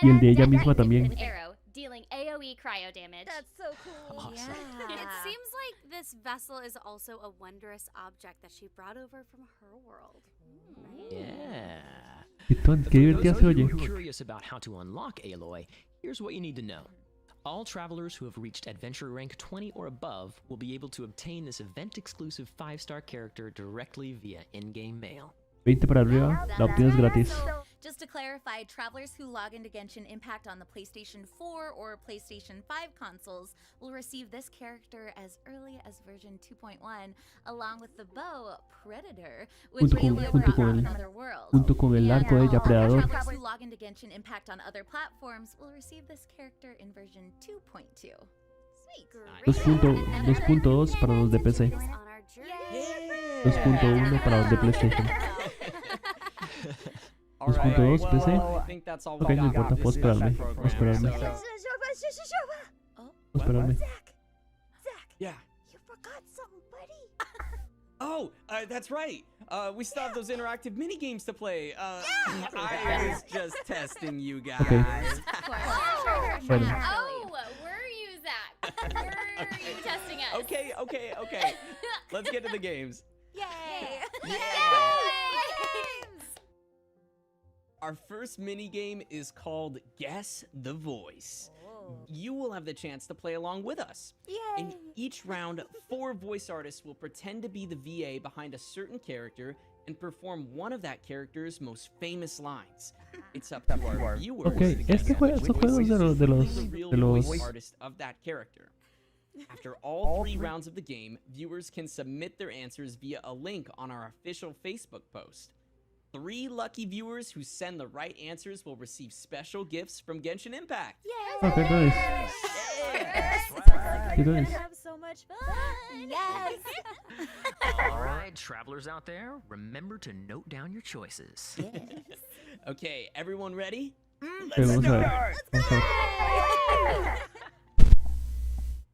Y el then de ella misma detonates también. an arrow, dealing AoE cryo damage. That's so cool. Awesome. It seems like this vessel is also a wondrous object that she brought over from her world. Yeah. Qué divertida se For those of you oye. who are curious about how to unlock Aloy, here's what you need to know. All travelers who have reached adventure rank 20 or above will be able to obtain this event-exclusive 5-star character directly via in-game mail. 20 para arriba, la obtienes gratis. Just to clarify, travelers who log into Genshiниmpact on the PlayStation 4 or PlayStation 5 consoles will receive this character as early as version 2.1, along with the bow Predator, which Junto con- will junto con on el- another world. junto con el arco de ella, Predador. Travelers who log into Genshiниmpact on other platforms will receive this character in version 2.2. Sweet. 2.2 para los de PC. 2.1 para los de PlayStation. 2.2 PC. I think that's all Ok, we no got importa, for puedo this esperarme. special Puedo program, esperarme. so- Puedo esperarme. Yeah. You forgot something, buddy. Oh, that's right. We still have those interactive mini games to play. I was just testing you guys. Okay. Bueno. Oh, were you, Zach? Were you testing us? Okay. Let's get to the games. Yay! Our first mini game is called Guess the Voice. You will have the chance to play along with us. Yay! In each round, 4 voice artists will pretend to be the VA behind a certain character and perform one of that character's most famous lines. It's up to our viewers to guess estos juegos de los voice artist of that character. After all 3 rounds of the game, viewers can submit their answers via a link on our official Facebook post. 3 lucky viewers who send the right answers will receive special gifts from Genshinimpact. Yay! Okay, nice. Yes! Qué nice. Have so much fun! Yes! All right, travelers out there, remember to note down your choices. Okay, everyone ready? Okay, vamos a ver.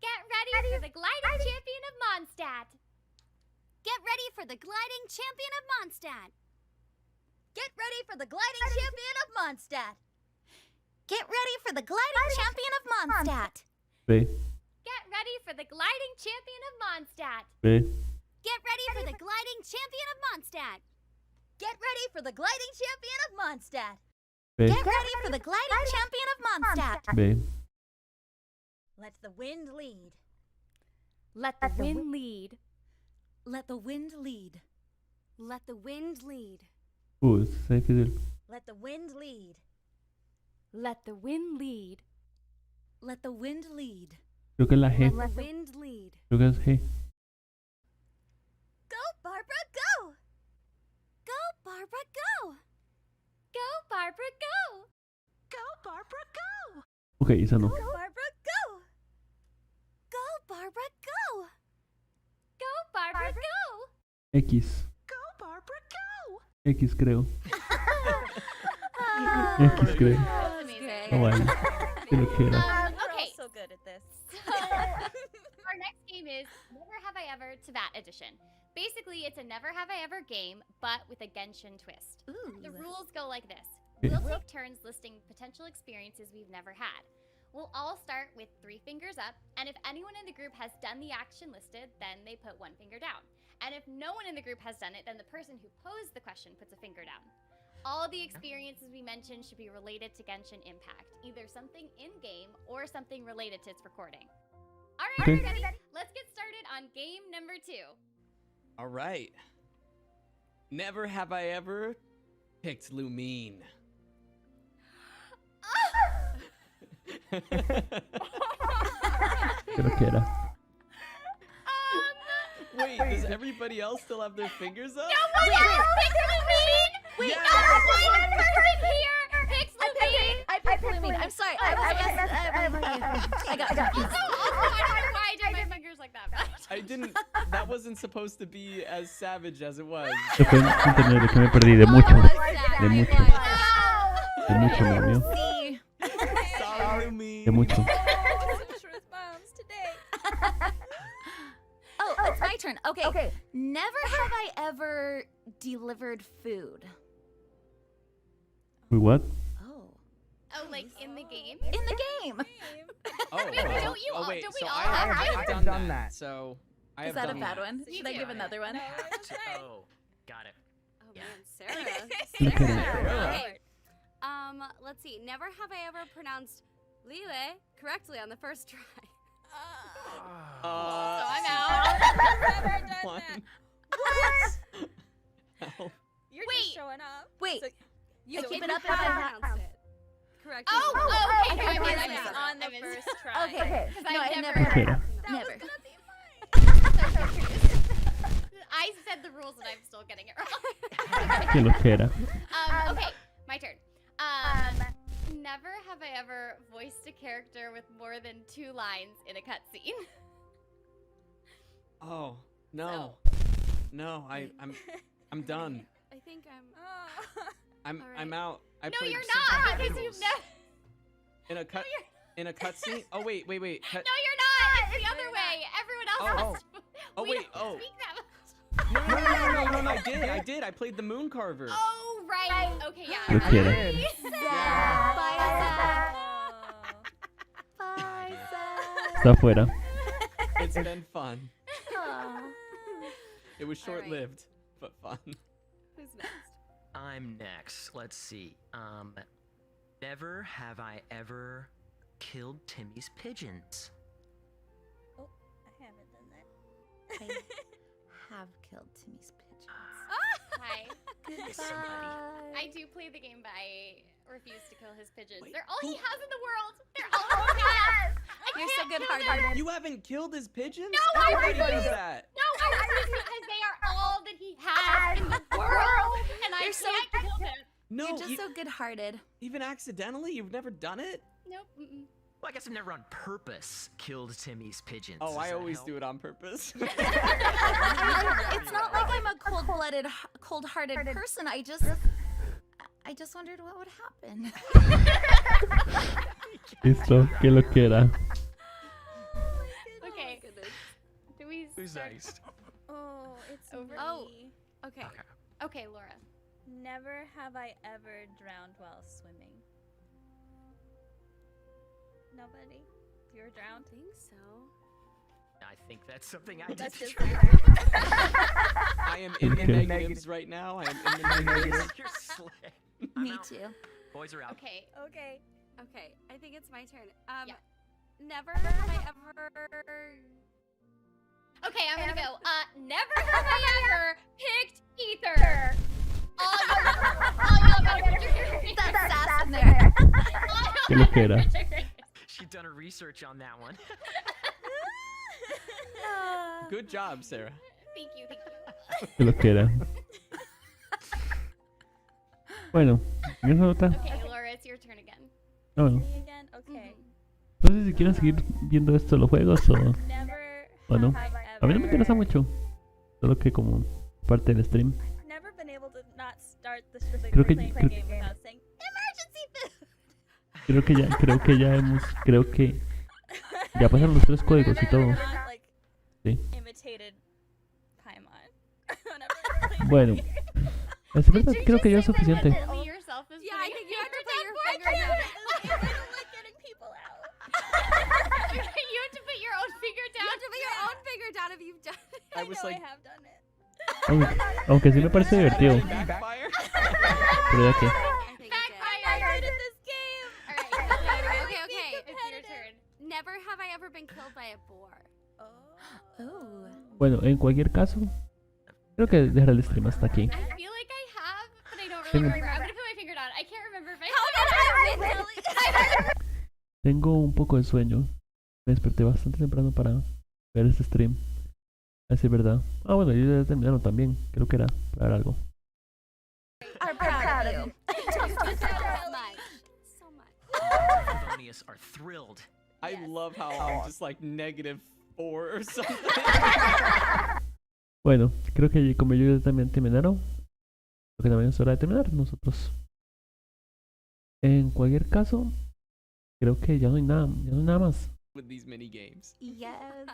Get ready for the gliding champion of Mondstadt. Get ready for the gliding champion of Mondstadt. Get ready for the gliding champion of Mondstadt. Get ready for the gliding champion of Mondstadt. B. Get ready for the gliding champion of Mondstadt. B. Get ready for the gliding champion of Mondstadt. Get ready for the gliding champion of Mondstadt. B. Get ready for the gliding champion of Mondstadt. B. Let the wind lead. Let the wind lead. Let the wind lead. Let the wind lead. Está difícil. Let the wind lead. Let the wind lead. Let the wind lead. Creo que es la G. Let the wind lead. Creo que es G. Go, Barbara, go! Go, Barbara, go! Go, Barbara, go! Go, Barbara, go! Ok, esa no. Go, Barbara, go! Go, Barbara, go! Go, Barbara, go! X. Go, Barbara, go! X creo. X creo. Oh, vale. Qué lo que era. Okay. So good at this. Our next game is Never Have I Ever Teyvat Edition. Basically, it's a Never Have I Ever game, but with a Genshin twist. The rules go like this. We'll take turns listing potential experiences we've never had. We'll all start with 3 fingers up, and if anyone in the group has done the action listed, then they put 1 finger down. And if no one in the group has done it, then the person who posed the question puts a finger down. All the experiences we mentioned should be related to Genshinhimpact, either something in-game or something related to its recording. All right, everybody, let's get started on game number 2. All right. Never have I ever picked Lumine. Qué lo que era. Wait, does everybody else still have their fingers up? No one else picks Lumine! Wait, Yes! one person here picks Lumine! I picked Lumine. I'm sorry. I got confused. Also, I don't know why I did my fingers like that. I didn't. That wasn't supposed to be as savage as it was. Se fue entender de que me perdí de mucho. De mucho. De mucho, mi amigo. Sí. Sorry, Lumine. De mucho. Oh, it's my turn. Okay. Never have I ever delivered food. Wait, what? Oh, like in the game? In the game. Oh, Wait, don't you all, wait, don't we so all I have have done that. So I Is have that a done bad that. one? Should I give another one? Oh, got it. Oh man, Sarah. Look at it. Okay. Let's see. Never have I ever pronounced Lille correctly on the first try. So I'm out. Never done that. What? You're Wait. just showing off. Wait. So You keep can it up if I pronounce it correctly. Okay. Okay, I okay, missed okay. it. on the I missed first it. try. Okay. Because No, I've I never Lo que era. Never. I said the rules and I'm still getting it wrong. Qué lo que era. Okay, my turn. Never have I ever voiced a character with more than 2 lines in a cutscene. Oh no, no! I'm done. I think I'm Alright. out. I No, played you're such not, bad because you've rules. never. In a cutscene. Oh wait. No, you're not. It's the other way. Everyone else has to. Oh We wait. don't Oh. speak that much. No, I did. I played the Moon Carver. Oh, right. Okay, yeah. Lo que era. Yeah. Bye, Zach. Bye, Zach. Está afuera. It's been fun. Aw. It was All right. short-lived, but fun. Who's next? I'm next. Let's see. Never have I ever killed Timmy's pigeons. Oh, I haven't done that. I have killed Timmy's pigeons. Hi. Goodbye. I do play the game, but I refuse to kill his pigeons. They're all he has in the world. They're all he has. You're so kill good-hearted. You haven't killed his pigeons? No, I Everybody refuse. does that. No, I refuse because they are all that he has in the world, and I You're so- can't kill them. No, You're just so good-hearted. even accidentally? You've never done it? Nope. Mm-mm. Well, I guess I've never on purpose killed Timmy's pigeons. Oh, Does I that always help? do it on purpose. It's not like I'm a cold-blooded, cold-hearted person. I just wondered what would happen. Listo, que lo quiera. Okay. Do we Who's start? next? Oh, it's Over. Oh. me. Okay. Okay, Laura. Never have I ever drowned while swimming. Nobody? You were drowned? I think so. I think that's something I did That's to just try. I am in the Okay. negatives right now. I am in the negatives. You're slick. Me too. Boys are out. Okay. Okay. Okay. I think it's my turn. Yeah. Never have I ever. Okay, I'm gonna go. Never have I ever picked ether. All y'all better put your That's sass in there. Que lo quiera. She'd done her research on that one. Good job, Sarah. Thank you. Que lo quiera. Bueno, ¿tienes otra? Okay, Laura, it's your turn again. Ah, bueno. Me again? Okay. No sé si quieren seguir viendo esto los juegos o Never no. have I A mí no me ever- interesa mucho. Solo que como parte del stream. Never been able to not start the Creo que- playing creo- game without saying emergency food. Creo que ya pasaron los 3 códigos y todo. Not, like, Sí. imitated Paimon. Whenever Bueno, es verdad, creo que ya es suficiente. Only yourself is Yeah, I think you have to put your I finger down. like getting people out. You have to put your own finger You down. have to put your own finger down if you've done it. I was know like, I have done it. Aunque sí me parece divertido. backfire? Pero ya que. I think it's it. I'm not good at this game. Alright, Okay, okay. it's your turn. Never have I ever been killed by a boar. Oh. Bueno, en cualquier caso, creo que dejar el stream hasta aquí. I feel like I have, but I don't really Tengo- remember. I'm gonna put my finger down. I can't remember if I have. Tengo un poco de sueño. Me desperté bastante temprano para ver este stream. A decir verdad. Ah, bueno, ya terminaron también. Creo que era para ver algo. I'm proud of you. So much. Favonius are thrilled. I love how I'm just like -4 or something. Bueno, creo que como yo ya también terminaron, creo que también es hora de terminar nosotros. En cualquier caso, creo que ya no hay nada más. With these mini games. Yes. And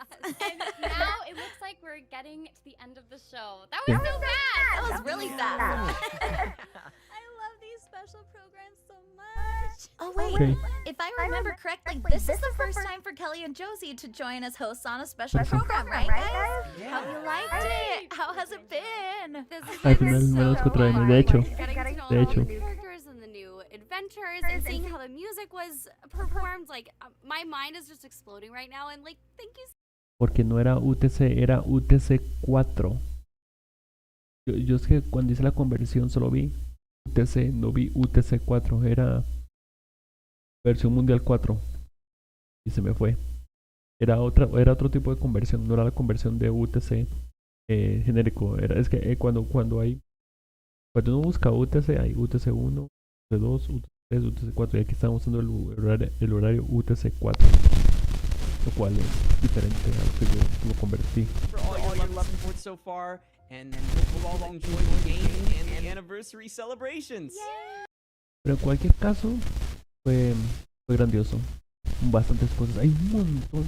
now it looks like we're getting to the end of the show. That was so fast. That was really fast. I love these special programs so much. Oh wait, Okay. if I remember correctly, this is the first time for Kelly and Josie to join as hosts on a special program, right guys? How you liked it? How has it been? This has Al been final me los so contraen, fun. de hecho. Getting to know De all the hecho. new characters and the new adventures and seeing how the music was performed. Like, my mind is just exploding right now. And, like, thank you Porque no era UTC, era UTC 4. Yo es que cuando hice la conversión solo vi UTC, no vi UTC 4. Era versión mundial 4. Y se me fue. Era otro tipo de conversión, no era la conversión de UTC genérico. Es que cuando uno busca UTC, hay UTC 1, UTC 2, UTC 3, UTC 4. Y aquí estamos usando el horario UTC 4. Lo cual es diferente a lo que yo lo convertí. For all your love and support so far, and hope you all enjoy the game and the anniversary celebrations. Pero en cualquier caso, fue grandioso. Bastantes cosas. Hay un montón.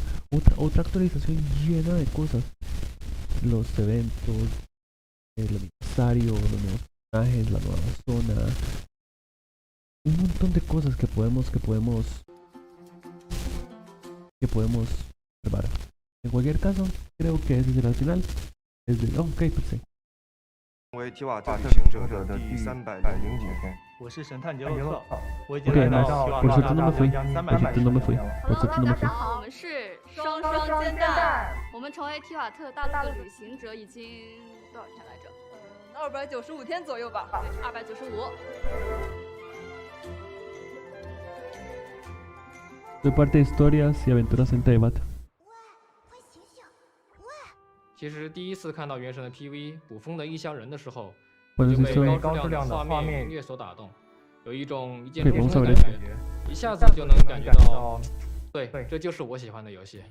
Otra actualización llena de cosas. Los eventos, el aniversario, los nuevos personajes, la nueva zona. Un montón de cosas que podemos observar. En cualquier caso, creo que ese será el final. Ok, perfecto. 成为提瓦特旅行者的第309天。我是神探杰洛特，我已经 Ok, 来 nice. 到提瓦 Por 特 suerte no me fui. 300 Por suerte no me fui. Por suerte no me 大 fui. 家好，我们是双双煎蛋。我们成为提瓦特大陆的旅行者已经多少天来着295天左右吧。对，295。Soy parte de historias y aventuras en Taibat. 其实第一次看到原神的 PV 捕风的异乡人的时候， Cuando 就 se 被 hizo 高质量的画面音乐所打动，有一种一见 Ok, 钟 vamos 情 a 的 ver 感 esto. 觉，一下子就能感觉到，对，这就是我喜欢的游戏。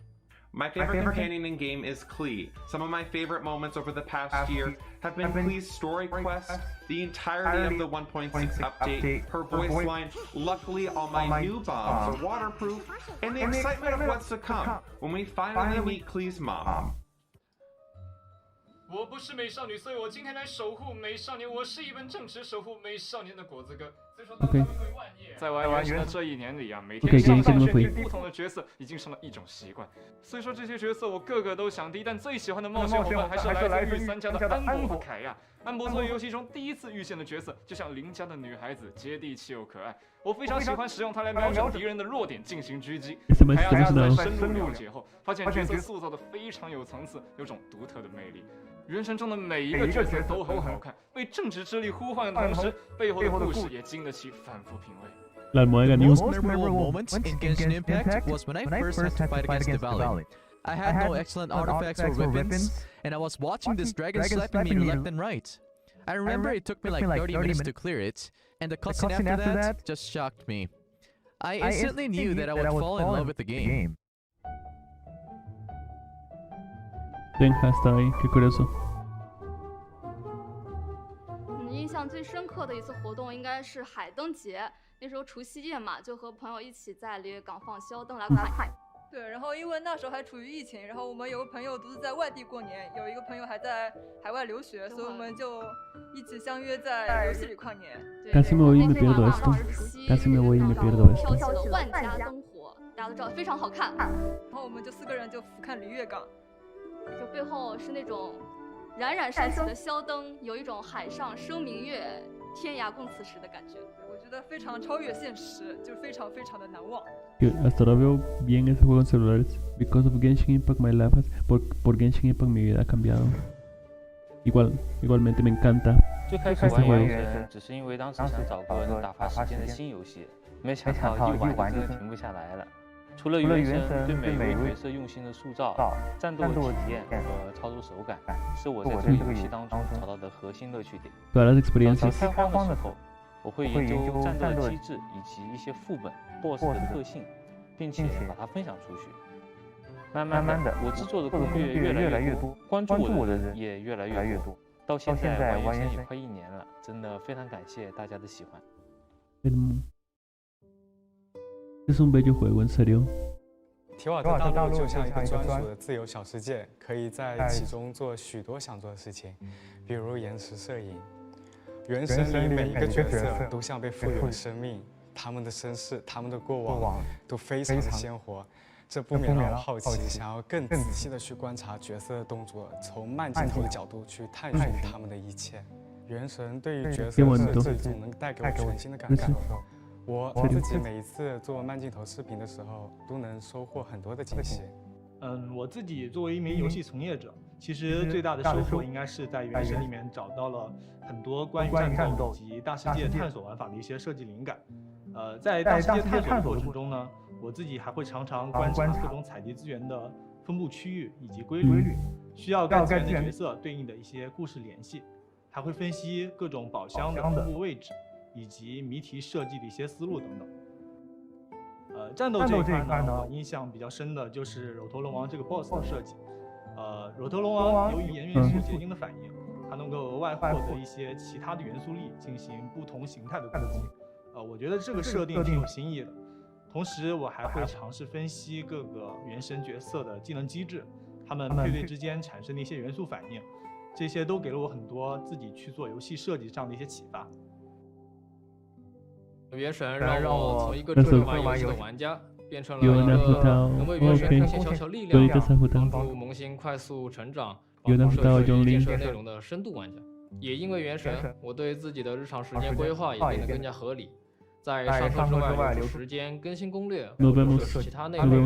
My favorite companion in game is Klee. Some of my favorite moments over the past year have been Klee's story quest, the entirety of the 1.6 update, her voice line, luckily all my new bombs are waterproof, and the excitement of what's to come when we finally meet Klee's mom. 我不是美少女，所以我今天来守护美少年。我是一本正直守护美少年的果子哥。虽说他们会万叶，在玩原神的这1年里啊，每天上学去不同的角色，已经成了一种习惯。虽说这些角色我个个都想敌，但最喜欢的冒险伙伴还是来自御三家的安博和凯亚。安博作为游戏中第一次遇见的角色，就像邻家的女孩子，接地气又可爱。我非常喜欢使用它来瞄准敌人的弱点进行狙击。凯亚在深入了解后，发现角色塑造的非常有层次，有种独特的魅力。 原神中的每一个角色都很好看，被正直之力呼唤的同时，背后的故事也经得起反复品味。 La almohada The News. most memorable moment in Genshinimpact was when I first had to fight against the Valley. I had no excellent artifacts or weapons, and I was watching this dragon slapping me left and right. I remember it took me like 30 minutes to clear it, and the cutscene after that just shocked me. I instantly knew that I would fall in love with the game. Tenja está ahí, qué curioso. 印象最深刻的一次活动应该是海灯节，那时候除夕夜嘛，就和朋友一起在离港放宵灯来看。对，然后因为那时候还处于疫情，然后我们有个朋友独自在外地过年，有一个朋友还在海外留学，所以我们就一起相约在游戏里跨年。Casi me voy y me pierdo esto. Casi me voy y me pierdo 飘 esto. 起了万家灯火，大家都知道非常好看。然后我们就4个人就俯瞰璃月港，就背后是那种冉冉升起的宵灯，有一种海上生明月，天涯共此时的感觉。我觉得非常超越现实，就非常非常的难忘。 Hasta ahora veo bien ese juego en celulares. Because of Genshin Impact, my life has... Por Genshin Impact, mi vida ha cambiado. Igualmente me encanta 最开始玩原神只是因为当时想找个能打发时间的新游戏，没想到一玩就真的停不下来了。除了原神对每位角色用心的塑造、战斗体验和操作手感，是我在这个游戏当中找到的核心乐趣点。 Todas las experiencias. 开荒的时候，我会研究战斗的机制以及一些副本 BOSS 的特性，并且把它分享出去。慢慢的，我制作的攻略越来越多，关注我的人也越来越多。到现在玩原神也快1年了，真的非常感谢大家的喜欢。Es un bello juego, en serio. 提瓦特大陆就像一个专属的自由小世界，可以在其中做许多想做的事情，比如延时摄影。原神里每一个角色都像被赋予了生命，他们的身世、他们的过往都非常的鲜活，这不免让我好奇，想要更仔细的去观察角色的动作，从慢镜头的角度去探寻他们的一切。原神对于角色设计总能带给我全新的感受。 我自己每一次做慢镜头视频的时候，都能收获很多的惊喜。我自己作为一名游戏从业者，其实最大的收获应该是在原神里面找到了很多关于战斗以及大世界探索玩法的一些设计灵感。在大世界探索的过程中呢，我自己还会常常观察各种采集资源的分布区域以及规律，需要该资源的角色对应的一些故事联系，还会分析各种宝箱的分布位置。 以及谜题设计的一些思路等等。战斗这一块呢，我印象比较深的就是肉头龙王这个 BOSS 的设计。肉头龙王由于岩元素结晶的反应，它能够额外获得一些其他的元素力，进行不同形态的攻击。我觉得这个设定挺有新意的。同时，我还会尝试分析各个原神角色的技能机制，他们配对之间产生的一些元素反应，这些都给了我很多自己去做游戏设计上的一些启发。 原神让我从一个只会玩游戏的玩家变成了一个能为原神贡献小小力量、帮助萌新快速成长、帮助社区建设内容的深度玩家。也因为原神，我对自己的日常时间规划也变得更加合理。在上课之外留出时间更新攻略或者是其他内容。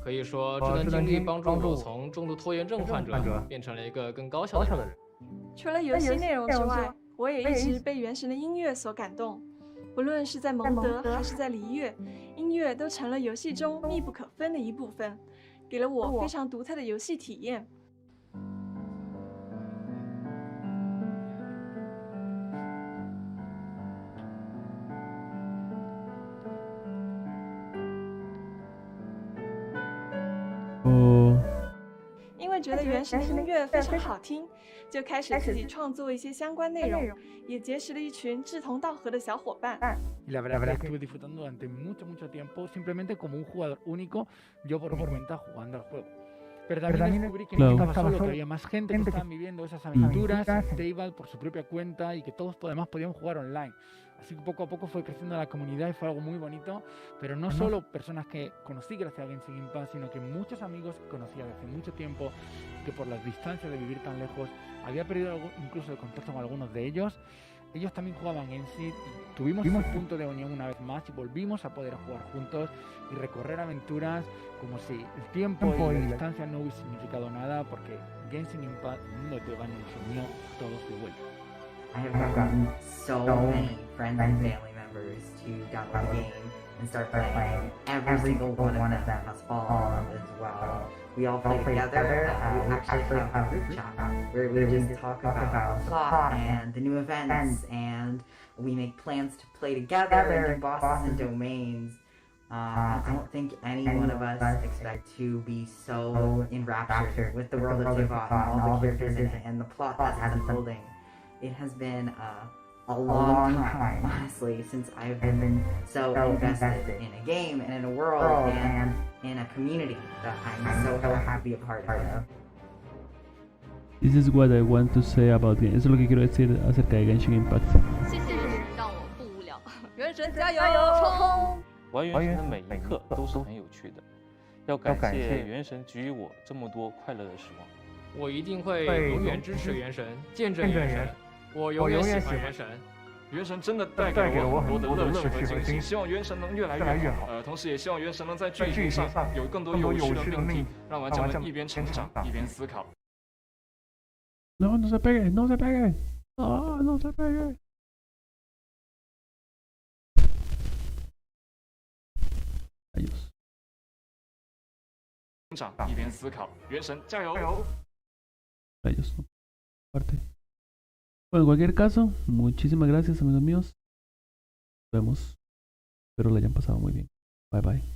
可以说，这段经历帮助我从重度拖延症患者变成了一个更高效的人。除了游戏内容之外，我也一直被原神的音乐所感动。不论是在蒙德还是在璃月，音乐都成了游戏中密不可分的一部分，给了我非常独特的游戏体验。因为觉得原神的音乐非常好听，就开始自己创作一些相关内容，也结识了一群志同道合的小伙伴。Y la verdad es que estuve disfrutando durante mucho tiempo simplemente como un jugador único, yo por mi cuenta jugando al juego. Pero también descubrí que no estaba solo, que había más gente que estaban viviendo esas aventuras, Stable por su propia cuenta y que todos además podíamos jugar online. Así que poco a poco fue creciendo la comunidad y fue algo muy bonito, pero no solo personas que conocí gracias a Genshinimpact, sino que muchos amigos que conocía desde hace mucho tiempo, que por las distancias de vivir tan lejos, había perdido incluso el contacto con algunos de ellos. Ellos también jugaban Genshin y tuvimos un punto de unión una vez más y volvimos a poder jugar juntos y recorrer aventuras como si el tiempo y la distancia no hubiese significado nada, porque Genshinimpact, el mundo de Teban, nos unió a todos de vuelta. I have gotten so many friends and family members to download the game and start playing. Every single one of them has fallen as well. We all play together. We actually have a group chat where we just talk about the plot and the new events, and we make plans to play together and do bosses and domains. I don't think any one of us expect to be so enraptured with the world of Teyvat and all the characters in it and the plot that's unfolding. It has been a long time, honestly, since I've been so invested in a game and in a world and in a community that I'm so happy to be a part of. This is what I want to say about Genshin. Eso es lo que quiero decir acerca de Genshinimpact. 谢谢你让我不无聊。原神加油！冲！玩原神的每一刻都是很有趣的，要感谢原神给予我这么多快乐的时光。我一定会永远支持原神，见证原神。我永远喜欢原神。原神真的带给了我很多的乐趣和惊喜，希望原神能越来越好。同时也希望原神能在剧情上有更多有趣的命题，让玩家们一边成长一边思考。No, no se pegue, no se pegue. Ah, no se pegue. Adiós. 成长一边思考，原神加油！Adiós. Parte. Bueno, en cualquier caso, muchísimas gracias, amigos míos. Nos vemos. Espero lo hayan pasado muy bien. Bye bye.